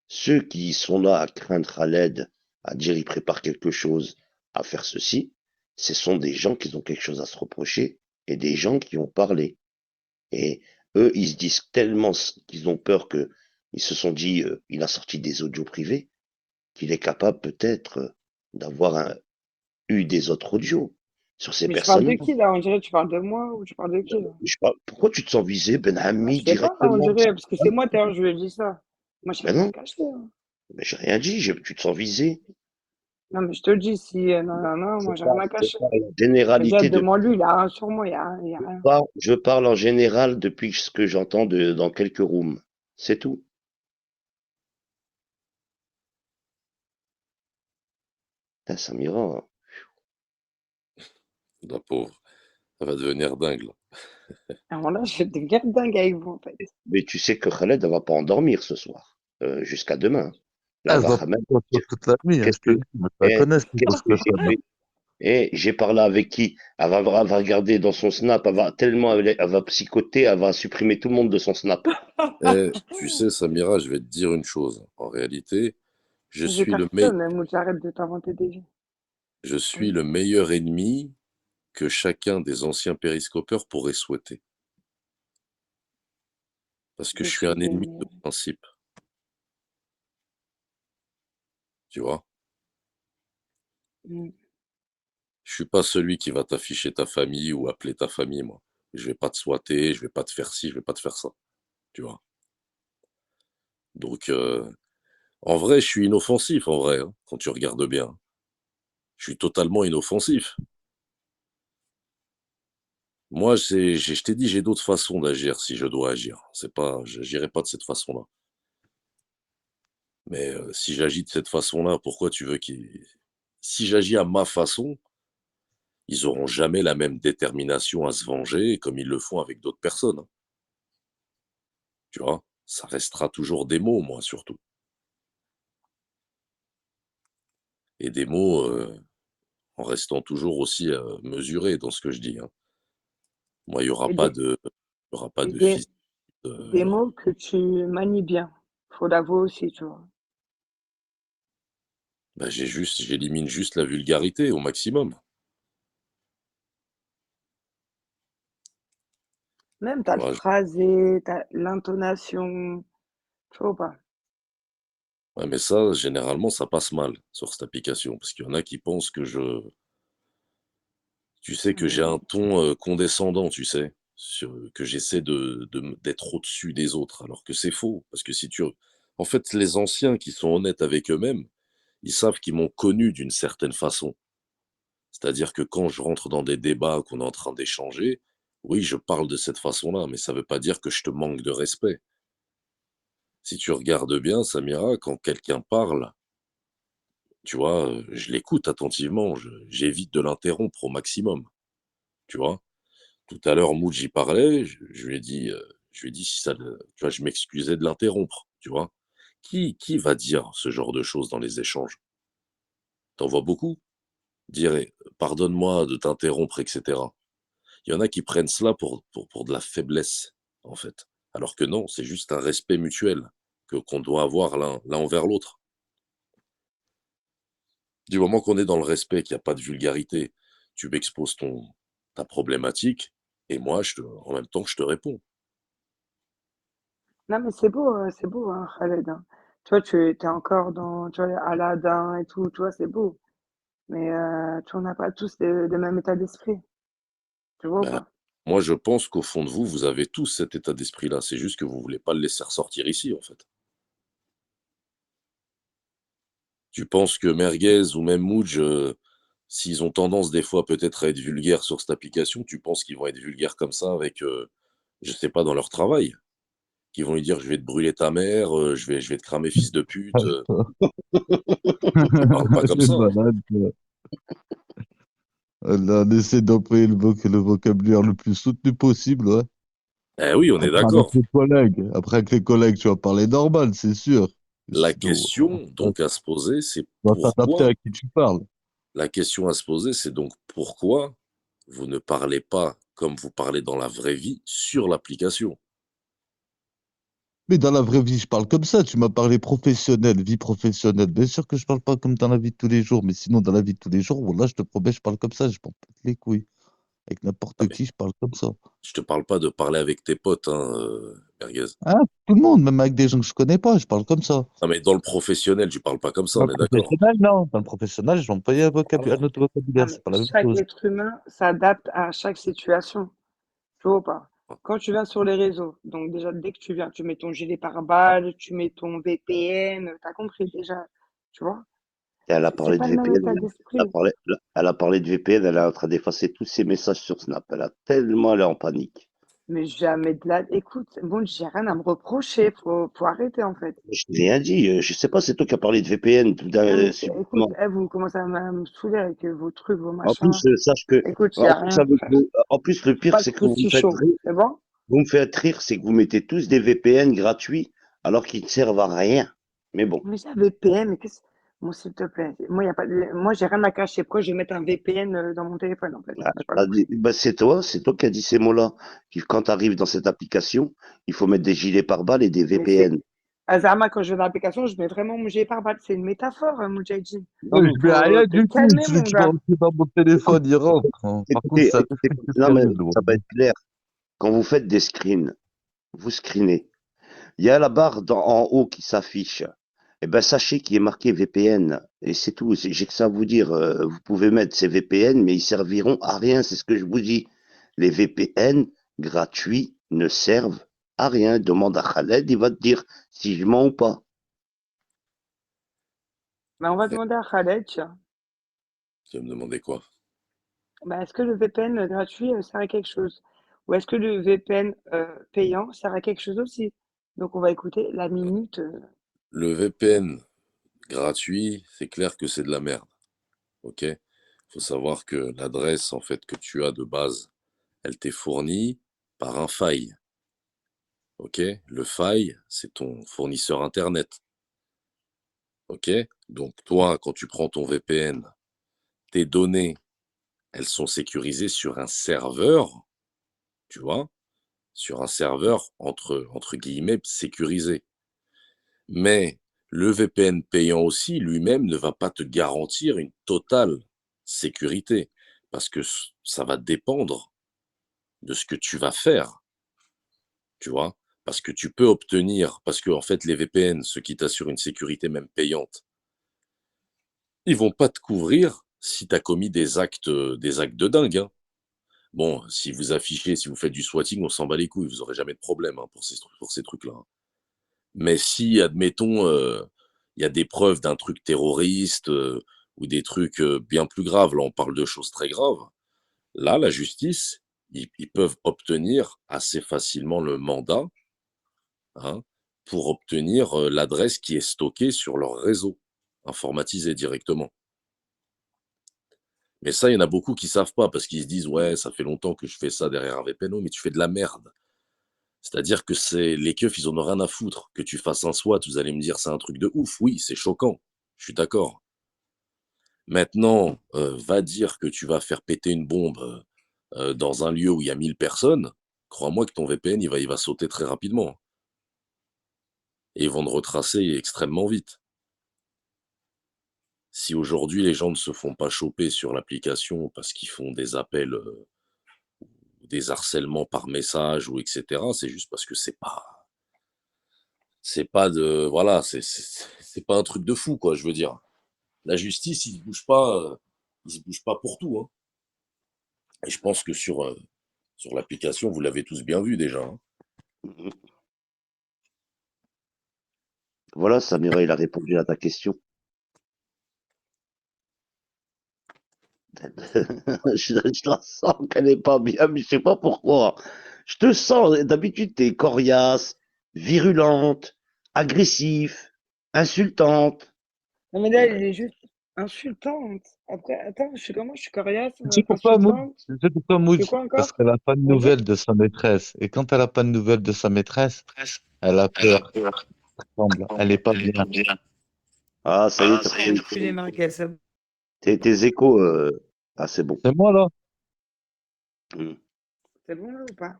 ceux qui sont là à craindre Khaled, à dire il prépare quelque chose, à faire ceci, ce sont des gens qui ont quelque chose à se reprocher et des gens qui ont parlé. Et eux, ils se disent tellement qu'ils ont peur que ils se sont dit, il a sorti des audios privés, qu'il est capable peut-être eu des autres audios sur ces Mais tu parles de personnes. qui, là? On dirait que tu parles de moi ou tu parles de qui, là? Pourquoi tu te sens visé, Ben Ah, Ami, je sais pas, on directement? dirait, parce que c'est moi, d'ailleurs, je lui ai dit ça. Moi, j'ai Ben rien non, caché, hein. mais j'ai rien dit, tu te sens visé. Non, mais je te le dis, si non, non, non, Je moi, j'ai rien parle, à je cacher. parle en Regarde, généralité devant depuis. lui, il a rien sur moi, il y a rien. Je parle en général depuis ce que j'entends dans quelques rooms. C'est tout. Putain, Samira, La pauvre. Elle va devenir dingue, là. Alors là, je vais devenir dingue avec vous, en fait. mais tu sais que Khaled, elle va pas endormir ce soir, jusqu'à demain. Là, Ah, elle je va dois quand même pas dire, toute la nuit, hein, qu'est-ce je te le que, dis, moi, je la connais, cette qu'est-ce grosse que j'ai cochonne. fait? Et j'ai parlé avec qui? Elle va regarder dans son snap, tellement elle va psychoter, elle va supprimer tout le monde de son snap. Tu sais, Samira, je vais te dire une chose. En réalité, je J'ai suis le, me- personne, moi, j'arrête de t'inventer des vies. je suis Vas-y. le meilleur ennemi que chacun des anciens périscopeurs pourrait souhaiter. Parce que Je je suis suis un des... ennemi de principe, tu vois. Mm. Je suis pas celui qui va t'afficher ta famille ou appeler ta famille, moi. Je vais pas te swatter, je vais pas te faire ci, je vais pas te faire ça, tu vois. Donc, en vrai, je suis inoffensif, en vrai, hein, quand tu regardes bien. Je suis totalement inoffensif. Moi, je t'ai dit, j'ai d'autres façons d'agir si je dois agir. C'est pas, j'agirai pas de cette façon-là. Mais si j'agis de cette façon-là, pourquoi tu veux qu'ils... Si j'agis à ma façon, ils auront jamais la même détermination à se venger comme ils le font avec d'autres personnes, hein, tu vois? Ça restera toujours des mots, moi, surtout. Et des mots, en restant toujours aussi, mesuré dans ce que je dis, hein. Moi, Et des, il y aura pas et de fils, des mots que tu manies bien. Faut l'avouer aussi, tu vois. bah, j'élimine juste la vulgarité au maximum. Même, Tu t'as le vois? phrasé, t'as l'intonation, tu vois ou pas? Ouais, mais ça, généralement, ça passe mal sur cette application parce qu'il y en a qui pensent que tu sais, que j'ai un Mm. ton, condescendant, tu sais? Que j'essaie d'être au-dessus des autres alors que c'est faux. Parce que si tu en fait, les anciens qui sont honnêtes avec eux-mêmes, ils savent qu'ils m'ont connu d'une certaine façon. C'est-à-dire que quand je rentre dans des débats, qu'on est en train d'échanger, oui, je parle de cette façon-là, mais ça veut pas dire que je te manque de respect. Si tu regardes bien, Samira, quand quelqu'un parle, tu vois, je l'écoute attentivement, j'évite de l'interrompre au maximum, tu vois? Tout à l'heure, Mood, j'y parlais, je lui ai dit si ça le tu vois, je m'excusais de l'interrompre, tu vois? Qui va dire ce genre de choses dans les échanges? Tu vois beaucoup? Dire: «Pardonne-moi de t'interrompre» et cetera. Il y en a qui prennent cela pour de la faiblesse, en fait. Alors que non, c'est juste un respect mutuel qu'on doit avoir l'un envers l'autre. Du moment qu'on est dans le respect, qu'il y a pas de vulgarité, tu m'exposes ta problématique et moi, en même temps, je te réponds. Non, mais c'est beau, hein, Khaled, hein. Tu vois, tu es encore dans, tu vois, Aladdin et tout, tu vois, c'est beau. Mais tu vois, on n'a pas tous le même état d'esprit, tu vois ou Ben, pas? moi, je pense qu'au fond de vous, vous avez tous cet état d'esprit-là. C'est juste que vous voulez pas le laisser ressortir ici, en fait. Tu penses que Merguez ou même Mouj, s'ils ont tendance des fois peut-être à être vulgaires sur cette application, tu penses qu'ils vont être vulgaires comme ça avec, je sais pas, dans leur travail? Qu'ils vont lui dire: «Je vais te brûler ta mère, je vais te cramer fils de pute», ils parlent pas comme C'est ça, hein. malade, toi. Là, on essaie d'employer le vocabulaire le plus soutenu possible, ouais. Eh oui, on est Après, avec d'accord. les collègues, tu vas parler normal, c'est sûr. La Sinon, question donc à se poser, c'est tu vas t'adapter pourquoi à qui tu parles. la question à se poser, c'est donc pourquoi vous ne parlez pas comme vous parlez dans la vraie vie sur l'application? Mais dans la vraie vie, je parle comme ça. Tu m'as parlé professionnel, vie professionnelle. Bien sûr que je parle pas comme dans la vie de tous les jours, mais sinon, dans la vie de tous les jours, voilà, je te promets, je parle comme ça. Je parle pas les couilles. Avec Non n'importe mais qui, je parle comme ça. je te parle pas de parler avec tes potes, hein, Merguez. Ah, tout le monde, même avec des gens que je connais pas, je parle comme ça. Non mais dans le professionnel, tu parles pas comme ça, Dans on le est d'accord? professionnel, non. Dans le professionnel, je vais employer Voilà. un autre Ah, vocabulaire. mais C'est pas la même chaque chose. être humain s'adapte à chaque situation, tu vois ou pas? Quand tu viens sur les réseaux, donc déjà, dès que tu viens, tu mets ton gilet pare-balles, tu mets ton VPN, t'as compris déjà, tu vois? Et elle a C'est parlé de pas le même VPN. état d'esprit. Elle a parlé de VPN. Elle est en train d'effacer tous ses messages sur Snap. Elle est en panique. Mais jamais de la... Écoute, bon, j'ai rien à me reprocher. Faut arrêter, en fait. Je n'ai rien dit. Je sais pas, c'est toi qui as parlé de VPN Non, mais écoute, subitement. vous commencez à me saouler avec vos trucs, vos En machins. plus, sache que, Écoute, y en a plus, rien, avec frère. en plus, le pire, Pas de c'est que vous me croustilles faites chaud. rire. C'est bon? Vous me faites rire, c'est que vous mettez tous des VPN gratuits alors qu'ils ne servent à rien. Mais bon. Mais j'ai un VPN, mais qu'est-ce... Bon, s'il te plaît. Moi, y a pas moi, j'ai rien à cacher. Pourquoi je vais mettre un VPN dans mon téléphone, en fait? J'ai pas compris. Bah, c'est toi qui as dit ces mots-là. Quand tu arrives dans cette application, il faut mettre des gilets pare-balles et des Mais c'est... VPN. Azama, quand je vais dans l'application, je mets vraiment mon gilet pare-balles. C'est une métaphore, Moudjahidine. Moi, je mets Faut rien te du tout. calmer, Celui mon qui va gars. rentrer dans mon téléphone, il rentre, hein. Par contre, Écoutez, ça écoutez, fait non, mais terrible, ça va ouais. être clair. Quand vous faites des screens, vous screenez. Il y a la barre en haut qui s'affiche. Eh ben, sachez qu'il est marqué VPN. Et c'est tout. J'ai que ça à vous dire. Vous pouvez mettre ces VPN, mais ils serviront à rien. C'est ce que je vous dis. Les VPN gratuits ne servent à rien. Demande à Khaled, il va te dire si je mens ou pas. Bah, on va Eh, demander à Khaled, tiens. tu vas me demander quoi? Bah, est-ce que le VPN gratuit sert à quelque chose? Ou est-ce que le VPN payant sert à quelque chose aussi? Donc, on va écouter la minute. Le VPN gratuit, c'est clair que c'est de la merde. Ok? Faut savoir que l'adresse en fait que tu as de base, elle t'est fournie par un faille. Ok? Le faille, c'est ton fournisseur internet. Ok? Donc toi, quand tu prends ton VPN, tes données, elles sont sécurisées sur un serveur, tu vois? Sur un serveur entre guillemets sécurisé. Mais le VPN payant aussi, lui-même, ne va pas te garantir une totale sécurité parce que ça va dépendre de ce que tu vas faire, tu vois? Parce que tu peux obtenir, parce que en fait, les VPN, ceux qui t'assurent une sécurité même payante, ils vont pas te couvrir si tu as commis des actes de dingue, hein. Bon, si vous affichez, si vous faites du swatting, on s'en bat les couilles, vous aurez jamais de problème, hein, pour ces trucs-là, hein. Mais si, admettons, il y a des preuves d'un truc terroriste, ou des trucs, bien plus graves, là, on parle de choses très graves. Là, la justice, ils peuvent obtenir assez facilement le mandat, hein, pour obtenir, l'adresse qui est stockée sur leur réseau, informatisé directement. Mais ça, il y en a beaucoup qui savent pas parce qu'ils se disent: «Ouais, ça fait longtemps que je fais ça derrière un VPN». Oui, mais tu fais de la merde. C'est-à-dire que c'est les keufs, ils en ont rien à foutre. Que tu fasses un SWAT, vous allez me dire: «C'est un truc de ouf». Oui, c'est choquant, je suis d'accord. Maintenant, va dire que tu vas faire péter une bombe, dans un lieu où il y a 1000 personnes, crois-moi que ton VPN, il va sauter très rapidement et ils vont te retracer extrêmement vite. Si aujourd'hui les gens ne se font pas choper sur l'application parce qu'ils font des appels, des harcèlements par message ou et cetera, c'est juste parce que c'est pas de voilà, c'est pas un truc de fou quoi, je veux dire. La justice, il se bouge pas pour tout, hein. Et je pense que sur l'application, vous l'avez tous bien vu déjà, hein. Voilà, Samira, il a répondu à ta question. Je la sens qu'elle est pas bien, mais je sais pas pourquoi. Je te sens, d'habitude, t'es coriace, virulente, agressif, insultante. Non, mais là, elle est juste insultante. Après, attends, je suis comment? Je suis coriace, Tu sais pourquoi, Mood? insultante. Tu sais pourquoi, Je suis Mood? quoi Parce encore? qu'elle a pas de Vas-y. nouvelles de sa maîtresse. Et quand elle a pas de nouvelles de sa maîtresse, elle a peur, tremble. Elle est pas bien. Ah, ça y est, Tu les merguez, c'est bon. tes échos. Ah, c'est bon. C'est moi, là? Mm. C'est bon là ou pas?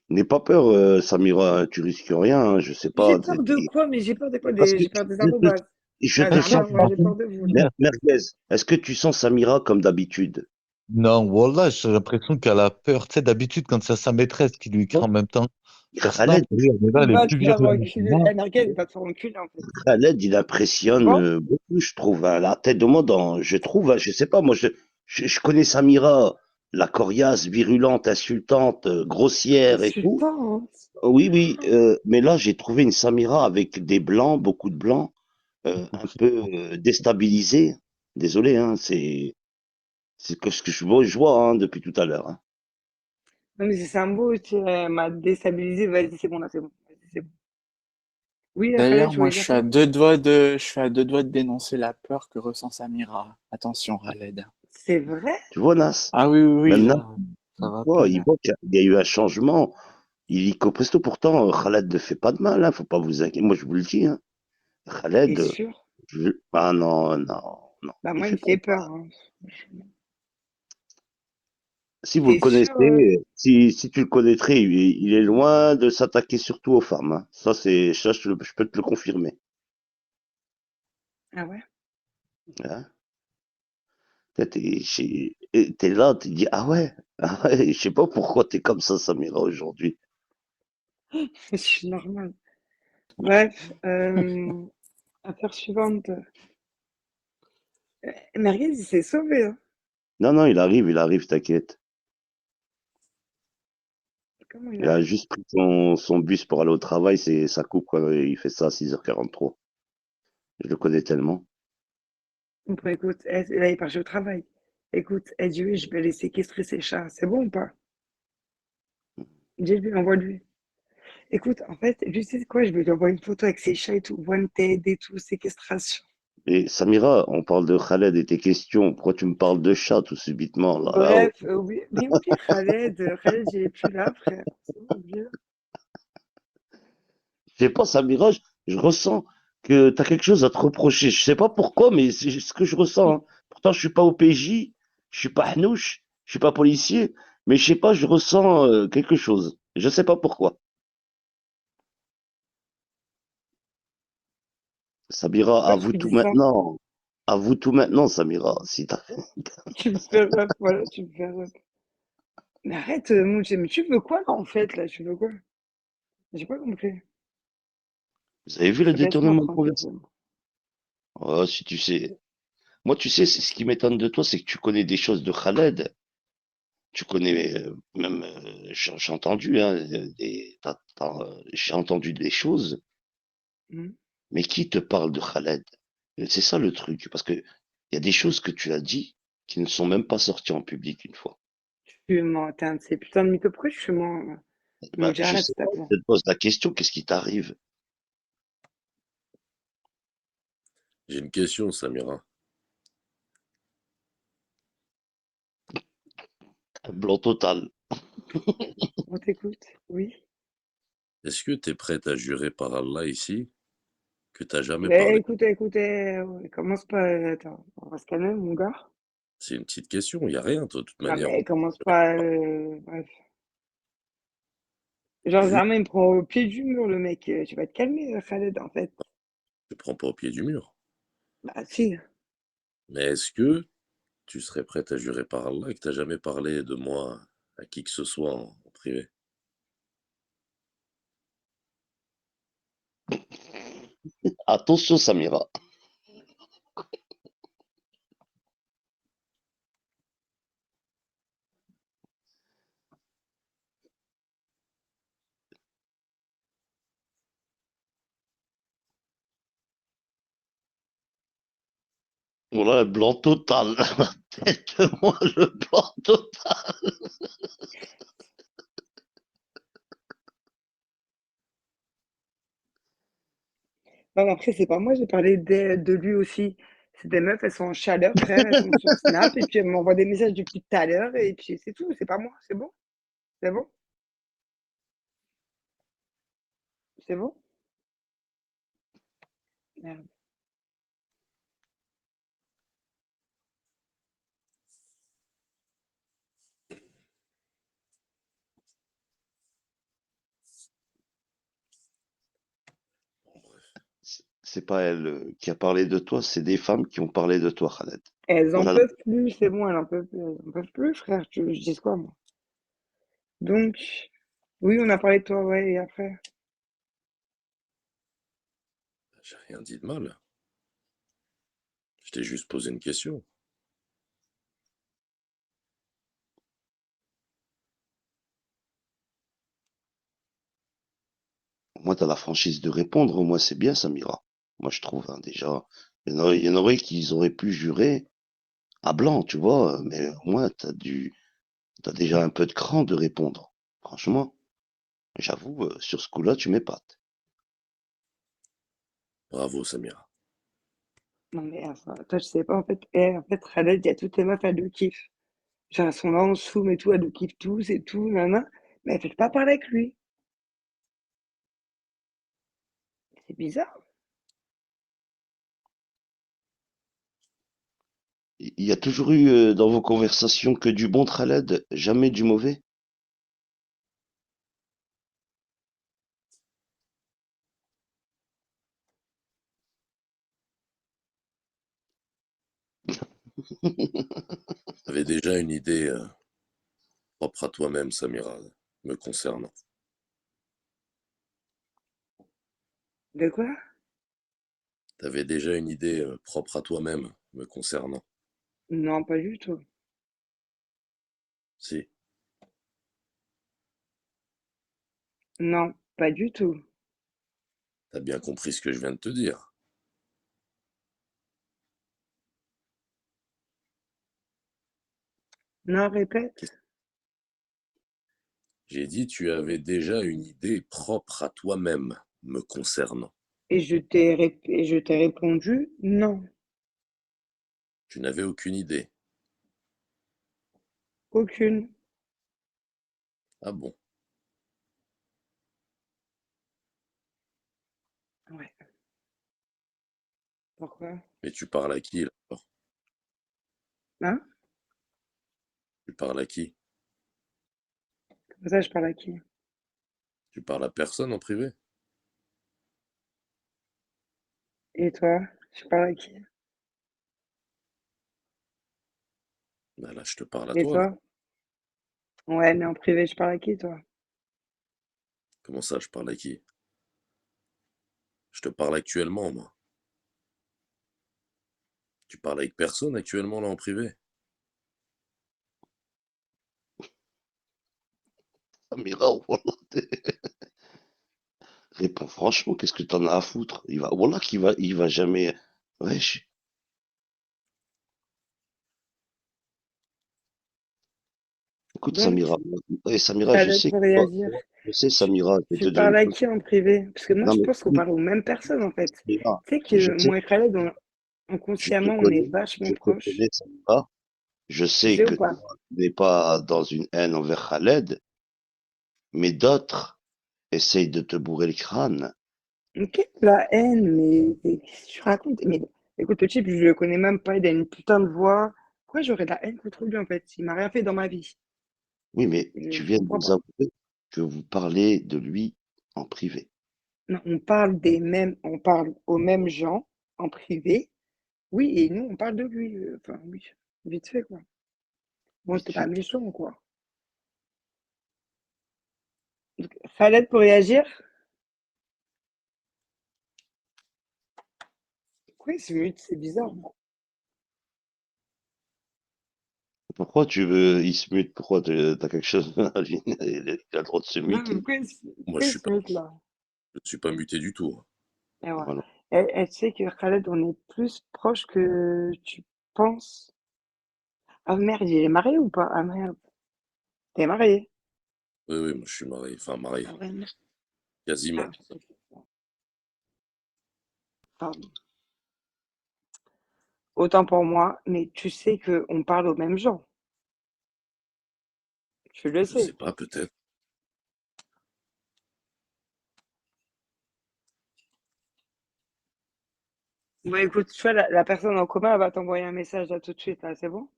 N'aie pas peur, Samira, tu risques rien, hein, je sais pas. J'ai peur de quoi? Mais j'ai peur de quoi? Parce que J'ai peur des je te, arrobas. je te sens. Azama, moi j'ai peur de vous, là. Merguez, est-ce que tu sens Samira comme d'habitude? Non, Wallah, j'ai l'impression qu'elle a peur. Tu sais, d'habitude, quand c'est sa maîtresse qui lui écrit en même temps sur Snap, Khaled, oui, mais là, elle est Va plus te faire virulente. enculer. Eh, merguez, va te faire enculer, en fait. Khaled, il C'est impressionne bon? beaucoup, je trouve, hein. La tête de mode, je trouve, hein, je sais pas, moi, je connais Samira, la coriace, virulente, insultante, grossière et tout. Insultante. Oui, oui, mais là, j'ai trouvé une Samira avec des blancs, beaucoup de blancs, un peu déstabilisé. Désolé, hein, c'est ce que je vois hein, depuis tout à l'heure. Hein. Non, mais c'est un beau, tu elle m'a déstabilisé. Vas-y, c'est bon, là, c'est bon. Vas-y, c'est bon. Oui, Khaled, D'ailleurs, tu moi, voulais dire quoi? je suis à deux doigts de dénoncer la peur que ressent Samira. Attention, Khaled. C'est vrai? Tu vois, Nas, Ah oui, oui, oui, même Nas, là, ça va oh, plus, il là. voit qu'il y a eu un changement. Illico Presto, pourtant, Khaled ne fait pas de mal, hein, faut pas vous inquiéter. Moi, je vous le dis, hein. T'es Khaled, sûr? ah non, non, non, Bah, il moi, il fait me pas de fait mal. peur, hein. Si vous le T'es sûr? connaissez, si tu le connaîtrais, il est loin de s'attaquer surtout aux femmes. Hein. Ça, je peux te le confirmer. Ah ouais? Hein. T'es là, tu te dis, ah ouais, je sais pas pourquoi t'es comme ça, Samira, aujourd'hui. Je suis normale. Bref, affaire suivante. Merguez, il s'est sauvé, hein. Non, non, il arrive, t'inquiète. Comment il Il a arrive? juste pris son bus pour aller au travail, ça coupe, quoi. Il fait ça à 6h43. Je le connais tellement. Bon, écoute, là, il est parti au travail. Écoute, elle dit oui, je vais aller séquestrer ses chats. C'est bon ou pas? Dis-lui, envoie-lui. Écoute, en fait, tu sais quoi, je vais lui envoyer une photo avec ses chats et tout, wanted et tout, séquestration. Et Samira, on parle de Khaled et tes questions. Pourquoi tu me parles de chat tout subitement, là, là-haut? Bref, oui, mais oublie Khaled. Khaled, il est plus là, frère. C'est bon, oublie. Je sais pas, Samira, je ressens que tu as quelque chose à te reprocher. Je sais pas pourquoi, mais c'est ce que je ressens. Hein. Pourtant, je suis pas OPJ, je suis pas Hanouche, je suis pas policier, mais je sais pas, je ressens quelque chose. Je sais pas pourquoi. Samira, Pourquoi à tu vous me tout dis ça? maintenant. À vous tout maintenant, Samira. Si t'as- Tu me fais rep, voilà, tu me fais rep. Mais arrête, mon Dieu, mais tu veux quoi là en fait là? Tu veux quoi? J'ai pas compris. Vous avez vu le Je laisse-moi détournement de tranquille. conversation? Oh, si tu sais. Moi, tu sais, c'est ce qui m'étonne de toi, c'est que tu connais des choses de Khaled. Tu connais même, j'ai entendu, hein, j'ai entendu des choses, Hmm. mais qui te parle de Khaled? C'est ça le truc, parce que il y a des choses que tu as dit qui ne sont même pas sorties en public une fois. Tu mens, t'es un de ces putains de mythos. Pourquoi tu mens? Mon Bah, Dieu, je arrête sais s'il te pas, plaît. je te pose la question, qu'est-ce qui t'arrive? J'ai une question, Samira. Un blanc total. On t'écoute? Oui. Est-ce que tu es prête à jurer par Allah ici que tu n'as jamais Mais parlé? écoute, écoute, ouais, commence pas. Attends, on va se calmer, mon gars. C'est une petite question, il n'y a rien, de toute Non, manière. mais commence pas. Bref. Genre, Juste, vraiment, il me prend au pied du mur, le mec. Tu vas te calmer, Khaled, en fait. je ne prends pas au pied du mur. Bah, si. Mais est-ce que tu serais prête à jurer par Allah que tu n'as jamais parlé de moi à qui que ce soit en privé? Attention, Samira. Voilà, le blanc total. Tête-moi le blanc total. Non, mais après, c'est pas moi, j'ai parlé de lui aussi. C'est des meufs, elles sont en chaleur, frère, elles sont sur Snap, et puis elles m'envoient des messages depuis tout à l'heure, et puis c'est tout, c'est pas moi, c'est bon? C'est bon? C'est bon? Merde. Bon, bref. C'est pas elle qui a parlé de toi, c'est des femmes qui ont parlé de toi, Khaled. Elles en Voilà. peuvent plus, c'est bon, elles en peuvent plus, elles en peuvent plus, frère, tu veux que je dise quoi, moi? Donc, oui, on a parlé de toi, ouais, et après? J'ai rien dit de mal. Je t'ai juste posé une question. Au moins, t'as la franchise de répondre. Au moins, c'est bien, Samira. Moi, je trouve, hein, déjà. Il y en aurait qui auraient pu jurer à blanc, tu vois, mais au moins, t'as déjà un peu de cran de répondre. Franchement, j'avoue, sur ce coup-là, tu m'épates. Bravo, Samira. Non, mais enfin, toi, je sais pas, en fait, Khaled, il y a toutes les meufs, elles le kiffent. Genre, elles sont là en soum et tout, elles le kiffent tous et tout, nanana. Mais elles veulent pas parler avec lui. C'est bizarre. Il y a toujours eu dans vos conversations que du bon Khaled, jamais du mauvais? T'avais déjà une idée propre à toi-même, Samira, me concernant. De quoi? T'avais déjà une idée propre à toi-même, me concernant. Non, pas du tout. Si, Non, pas du tout. t'as bien compris ce que je viens de te dire. Non, répète. J'ai dit tu avais déjà une idée propre à toi-même, me concernant. Et je t'ai répondu non, Tu n'avais aucune idée. aucune. Ah bon? Ouais. Pourquoi? Mais tu parles à qui, là? Alors, Hein? tu parles à qui? Comme ça, je parle à qui? Tu parles à personne en privé? Et toi? Je parle à qui? Ben là, je te parle à Et toi, là. toi? Ouais, mais en privé, je parle à qui, toi? Comment ça, je parle à qui? Je te parle actuellement, moi. Tu parles avec personne actuellement, là, en privé? Amira, voilà, réponds franchement, qu'est-ce que t'en as à foutre? Voilà il va jamais. Wesh. Écoute, Donc, Samira. Samira, je Khaled sais que pour toi, réagir. je sais, Samira, je vais te Tu dire une parles à chose. qui en privé? Parce que moi, Non, je mais pense qu'on oui, parle aux mêmes personnes, en fait. Samira, Tu sais je que sais, moi et Khaled, je te inconsciemment, on est connais, vachement je te proches. connais, Samira. Je Tu sais sais que ou toi, pas? tu n'es pas dans une haine envers Khaled, mais d'autres essayent de te bourrer le crâne. Ok, la haine, mais qu'est-ce que tu racontes? Mais écoute, le type, je le connais même pas, il a une putain de voix. Pourquoi j'aurais de la haine contre lui, en fait? Il m'a rien fait dans ma vie. Oui, mais Je, tu je viens de comprends nous pas. avouer que vous parlez de lui en privé. Non, on parle aux mêmes gens en privé. Oui, et nous, on parle de lui. Enfin, oui, vite fait, quoi. Bon, Vite c'était pas fait. méchant, quoi. Donc, Khaled pour réagir? Pourquoi il se mute? C'est bizarre. Pourquoi tu veux, il se mute? Pourquoi t'as quelque chose à lui? Il a le droit de se Non, mais muter. Moi, pourquoi il se mute là? je suis pas muté du tout, hein. Et ouais. Voilà. Elle sait que Khaled, on est plus proche que tu penses. Ah merde, il est marié ou pas? Ah merde, t'es marié? Oui, oui, moi, je suis marié. Enfin, marié. Ah ouais, merde. Ah, Quasiment. putain, pardon. Autant pour moi, mais tu sais que on parle aux mêmes gens. Tu le Je sais sais. pas, peut-être. Bon, écoute, tu vois, la personne en commun, elle va t'envoyer un message là tout de suite, là, c'est bon?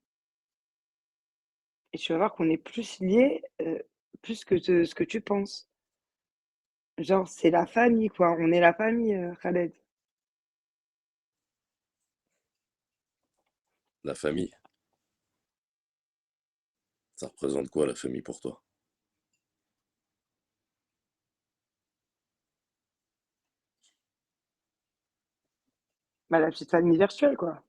Et tu vas voir qu'on est plus liés, plus que ce que tu penses. Genre, c'est la famille, quoi. On est la famille, Khaled. La famille. Ça représente quoi, la famille, pour toi? Bah, la petite famille virtuelle, quoi.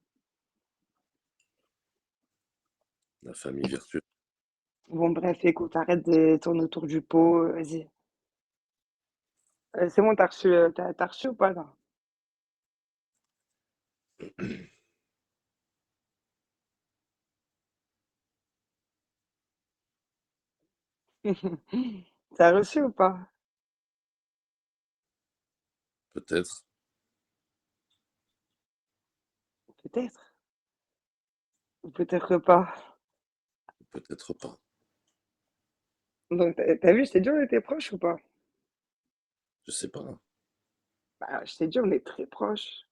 La famille virtuelle. Bon, bref, écoute, arrête de tourner autour du pot, vas-y. C'est bon, t'as reçu ou pas, là? T'as reçu ou pas? Peut-être, Peut-être. Ou peut-être pas. peut-être pas. Donc, t'as vu, je t'ai dit, on était proches ou pas? Je sais pas. Bah, je t'ai dit, on est très proches.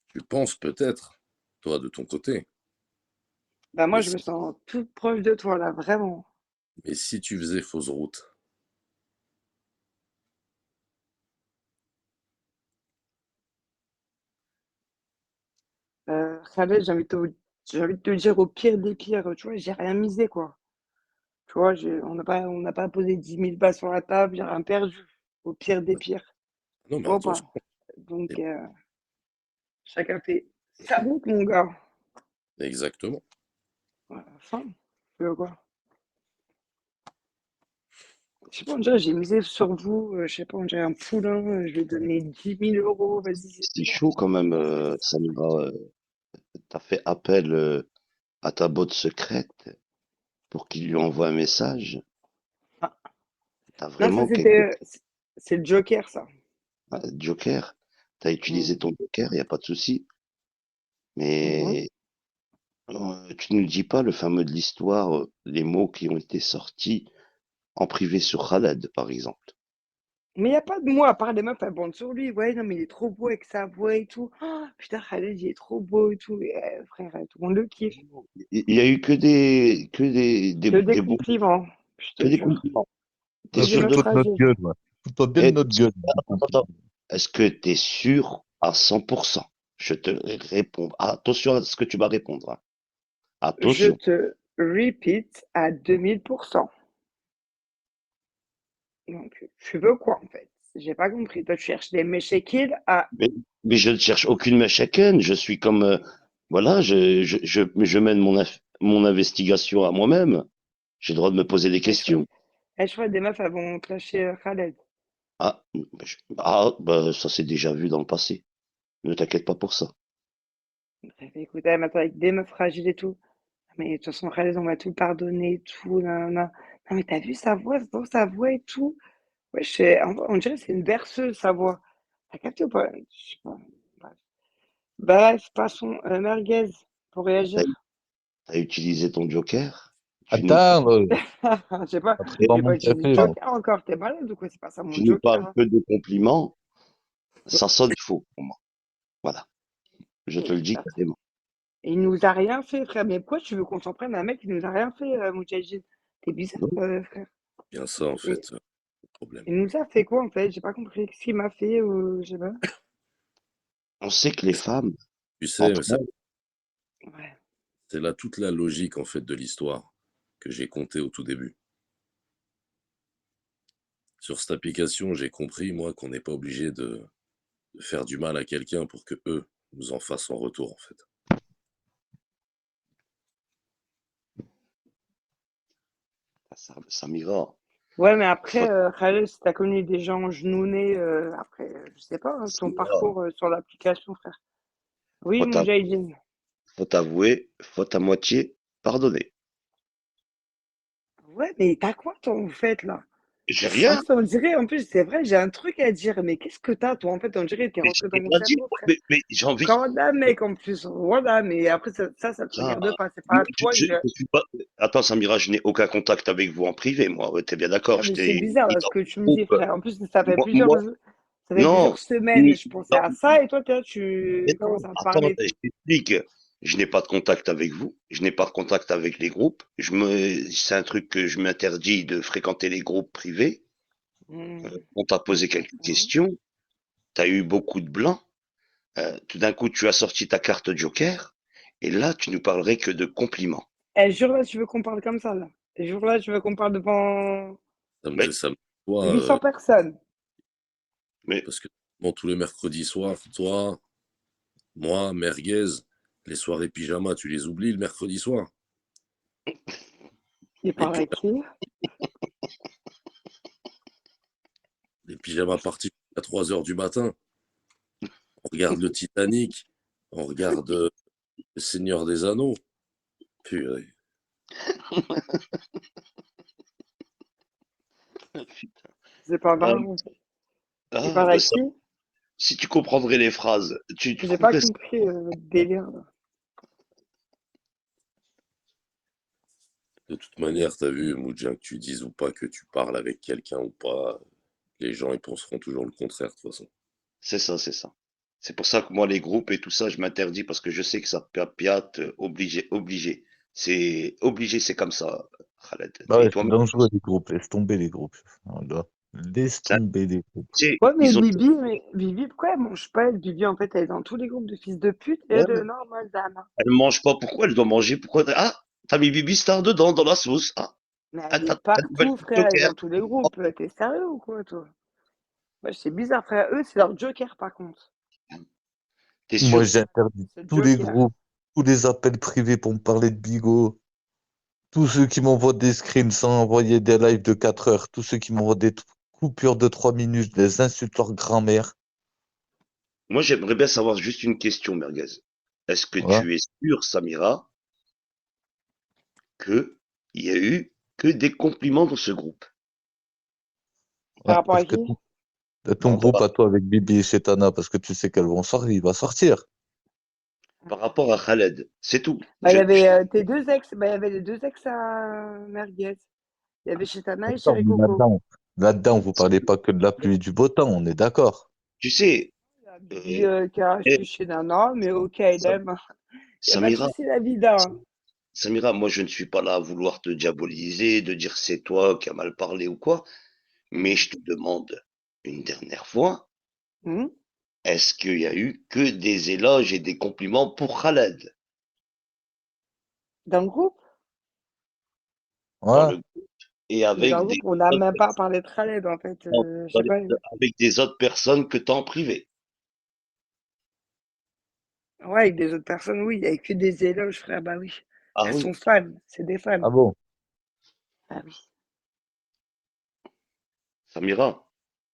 Tu penses peut-être, toi, de ton côté. Bah, moi, Mais je si, me sens toute proche de toi, là, vraiment. mais si tu faisais fausse route, Khaled, j'ai envie de te dire, au pire des pires, tu vois, j'ai rien misé, quoi. Tu vois, on n'a pas posé 10 000 balles sur la table, j'ai rien perdu. Au pire des pires. non, Tu mais vois attention. pas? Donc, et- chacun fait sa route, mon gars. Exactement. Voilà, fin. Tu veux quoi? Je sais pas, on dirait, j'ai misé sur vous, je sais pas, on dirait un poulain, je lui ai donné 10 000 euros, vas-y, c'est C'est bon. chaud quand même, Samira. T'as fait appel à ta botte secrète pour qu'il lui envoie un message. Ah, T'as non, ça vraiment quelque c'est le Joker, ça. Joker. T'as utilisé Mm. ton Joker, il n'y a pas de souci. Mhm. Mais tu nous dis pas le fameux de l'histoire, les mots qui ont été sortis en privé sur Khaled, par exemple. Mais il n'y a pas de mots, à part les meufs, elles bandent sur lui. Ouais, non, mais il est trop beau avec sa voix et tout. Ah, putain, Khaled, il est trop beau et tout. Et, frère, tout le monde le kiffe. Il y a eu Que des des bons, compliments, je te que des jure. compliments. T'es Que Ouais, des sûr meufs de foutre notre fragiles. gueule, ouais. Fous-toi bien de Eh, notre gueule. attends, attends. Est-ce que t'es sûr à 100%? Je te réponds. Attention à ce que tu vas répondre, hein. Je Attention. te repeat à 2000%. Donc, tu veux quoi, en fait? J'ai pas compris. Toi, tu cherches des méchékiles à... Mais, mais je ne cherche aucune machaken. Je suis comme, voilà, je mène mon investigation à moi-même. J'ai le droit de me poser des Eh, questions. je crois que des meufs, elles vont te lâcher Khaled. Bah, ça s'est déjà vu dans le passé. Ne t'inquiète pas pour ça. Bref, écoute, elle m'attend avec des meufs fragiles et tout. Mais de toute façon, Khaled, on va tout pardonner et tout. Nanana. Non, mais t'as vu sa voix, dans sa voix et tout? Ouais, on dirait que c'est une berceuse, sa voix. T'as capté ou pas? Je sais pas. Bref, bref, passons. Merguez, pour T'as, réagir. t'as utilisé ton joker. Attends, Je sais pas, pas trop Et- dans j'ai pas mon utilisé café, là. Joker encore. T'es malade ou quoi? C'est pas ça tu mon nous Joker, parles hein. que de compliments. Ça sonne faux pour moi. Voilà. Je te le dis Certes. carrément. Et il nous a rien fait, frère. Mais pourquoi tu veux qu'on s'en prenne à un mec qui nous a rien fait, Moudjahid? T'es bizarre, Non. frère. Bien ça, en Et, fait, le problème. il nous a fait quoi, en fait? J'ai pas compris ce qu'il m'a fait ou je sais pas. On sait que les femmes, Tu sais, entre elles, Ouais. c'est là toute la logique, en fait, de l'histoire que j'ai compté au tout début. Sur cette application, j'ai compris, moi, qu'on n'est pas obligé de faire du mal à quelqu'un pour que eux nous en fassent en retour, en fait. Samira, Ouais, mais après, faut, Khaled, si t'as connu des gens genounés, après, je sais pas, hein, ton Samira, parcours sur l'application, frère. Oui, faut t'a- Moudjahidine. faut t'avouer, faut à moitié pardonner. Ouais, mais t'as quoi, toi, en fait, là? J'ai En rien. fait, on dirait, en plus, c'est vrai, j'ai un truc à dire, mais qu'est-ce que t'as, toi? En fait, on dirait que t'es Mais je rentré dans t'ai mon pas dit, cerveau, frère. mais j'ai envie. Voilà, mec, en plus, voilà, mais après, ça te Ah, regarde pas, c'est pas moi, à toi que je... je suis pas. Attends, Samira, je n'ai aucun contact avec vous en privé, moi. Ouais, t'es bien Ah, d'accord, je mais c'est t'ai bizarre, mis là, ce dans que tu le me dis, groupe. frère. En plus, Moi, ça fait non. plusieurs semaines, ni- je pensais non, à ça, et toi, mais tu non, commences à me attends, parler et je tout. t'explique. Je n'ai pas de contact avec vous. Je n'ai pas de contact avec les groupes. C'est un truc que je m'interdis de fréquenter les groupes privés. Hmm, On t'a je posé quelques comprends. questions. Tu as eu beaucoup de blancs. Tout d'un coup, tu as sorti ta carte Joker. Et là, tu nous parlerais que de compliments. Eh, jure là, tu veux qu'on parle comme ça, là. Et jure là, tu veux qu'on parle devant Mais, Ça me toi, 800 personnes. mais parce que bon, tous les mercredis soirs, toi, moi, merguez, les soirées pyjama, tu les oublies le mercredi soir. Il Les, parle pi- à qui? les pyjamas partis à 3 heures du matin. On regarde le Titanic, On regarde Le Seigneur des Anneaux. Purée. Putain. J'ai pas Ah, vraiment compris. Il parle bah à ça, qui? si tu comprendrais les phrases, tu J'ai pas trouverais ça. compris votre délire, là. De toute manière, t'as vu, Moudja, que tu dises ou pas que tu parles avec quelqu'un ou pas, les gens ils penseront toujours le contraire de toute façon. C'est ça, c'est ça. C'est pour ça que moi, les groupes et tout ça, je m'interdis parce que je sais que ça piate, obligé, obligé. C'est obligé, c'est comme ça, Khaled. Bah Et ouais, c'est toi-même, dangereux les groupes, laisse tomber les groupes. Voilà. Laisse ça, tomber les groupes. tu sais, Ouais, mais ils ont. Vivi, pourquoi elle mange pas? Elle, Vivi, en fait, elle est dans tous les groupes de fils de pute et Ouais, de normal Dana. elle mange pas, pourquoi elle doit manger? Pourquoi? Ah, t'as mis Bibi Star dedans, dans la sauce. Mais Ah, elle est t'as nouvelle partout, frère, elle est Joker. dans tous les groupes. T'es sérieux ou quoi, toi? Ouais, c'est bizarre, frère. Eux, c'est leur Joker, par contre. T'es Moi, sûr? j'ai interdit C'est le tous les Joker. groupes, tous les appels privés pour me parler de Bigot, tous ceux qui m'envoient des screens sans envoyer des lives de 4 heures, tous ceux qui m'envoient des coupures de 3 minutes, je les insulte leur grand-mère. Moi, j'aimerais bien savoir juste une question, Merguez. Est-ce que Voilà. tu es sûr, Samira, qu'il y a eu que des compliments dans ce groupe? Par Ouais, rapport à parce que qui? Par ton rapport groupe à, à toi avec Bibi et Chetana, parce que tu sais qu'elles vont sortir, il va sortir. par rapport à Khaled, c'est tout. Bah, il y avait tes deux ex. Bah, il y avait les deux ex à Merguez. Il y avait Chetana et D'accord, Chéri mais Coco. là-dedans, vous parlez pas que de la pluie et du beau temps, on est d'accord. Tu sais, Il y a Bibi euh, qui a eh, acheté chez Nana, mais ok, elle Sam- aime. Il n'y a pas de Samira, souci, la vie d'un. Samira, moi je ne suis pas là à vouloir te diaboliser, de dire c'est toi qui as mal parlé ou quoi, mais je te demande une dernière fois, Hmm. est-ce qu'il y a eu que des éloges et des compliments pour Khaled Dans le groupe? dans Ouais. le et Mais dans avec le des groupe, on n'a autres même pas parlé de Khaled, en fait. personnes, Je sais pas. avec des autres personnes que tu as en privé? Ouais, avec des autres personnes, oui. Il n'y a que des éloges, frère. Bah oui. Ah Elles oui, sont fans. C'est des fans. Ah bon? Ah oui. Samira,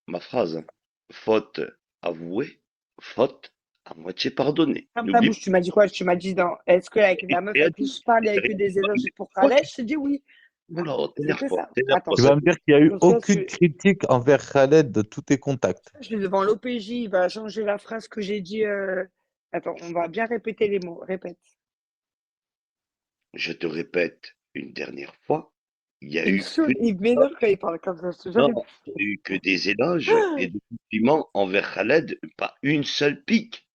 ma phrase, faute avouée, faute à moitié pardonnée. Ferme ta N'oublie bouche. Tu m'as dit quoi? Tu m'as dit dans. Est-ce que avec pas, la meuf j'ai avec qui dit, je parle, il n'y j'ai a rien que dit, des éloges pour pourquoi Khaled? tu... Je te dis oui. Voilà, C'était ça. t'énerve pas, Tu Attends. vas me dire qu'il y a eu Dans ce cas, aucune critique envers Khaled de tous tes contacts. je suis devant l'OPJ. Il va changer la phrase que j'ai dit. Attends, on va bien répéter les mots. Répète. Je te répète une dernière fois, il y a Il me eu que saoule. Il m'énerve quand il parle comme ça. Je te jure, non, il me il y a eu que des éloges et des compliments envers Khaled, pas une seule pique.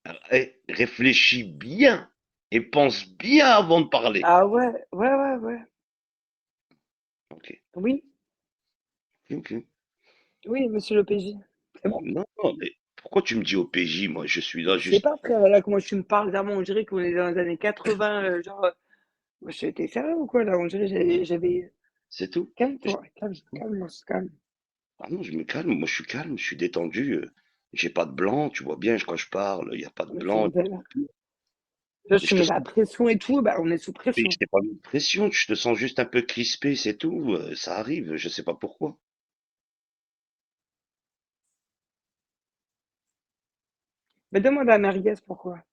Alors, réfléchis bien et pense bien avant de parler. Ah ouais, ouais, ouais, ouais. Ok, Oui, ok. oui, monsieur l'OPJ. C'est bon. Non, non, mais pourquoi tu me dis au PJ? Moi, je suis là Je sais juste. pas, frère, là, comment tu me parles, vraiment, on dirait qu'on est dans les années 80, genre, moi, j'étais sérieux ou quoi, là, on dirait, j'avais, C'est tout. calme-toi, calme, calme. Ah non, je me calme. Moi, je suis calme, je suis détendu. J'ai pas de blanc, tu vois bien quand je parle, il n'y a pas de Mais c'est blanc. une belle. Là, Et tu je te mets sens, la pression et tout, bah, on est sous je pression. t'ai pas mis de pression, je te sens juste un peu crispé, c'est tout. Ça arrive, je sais pas pourquoi. Mais demande à Merguez pourquoi.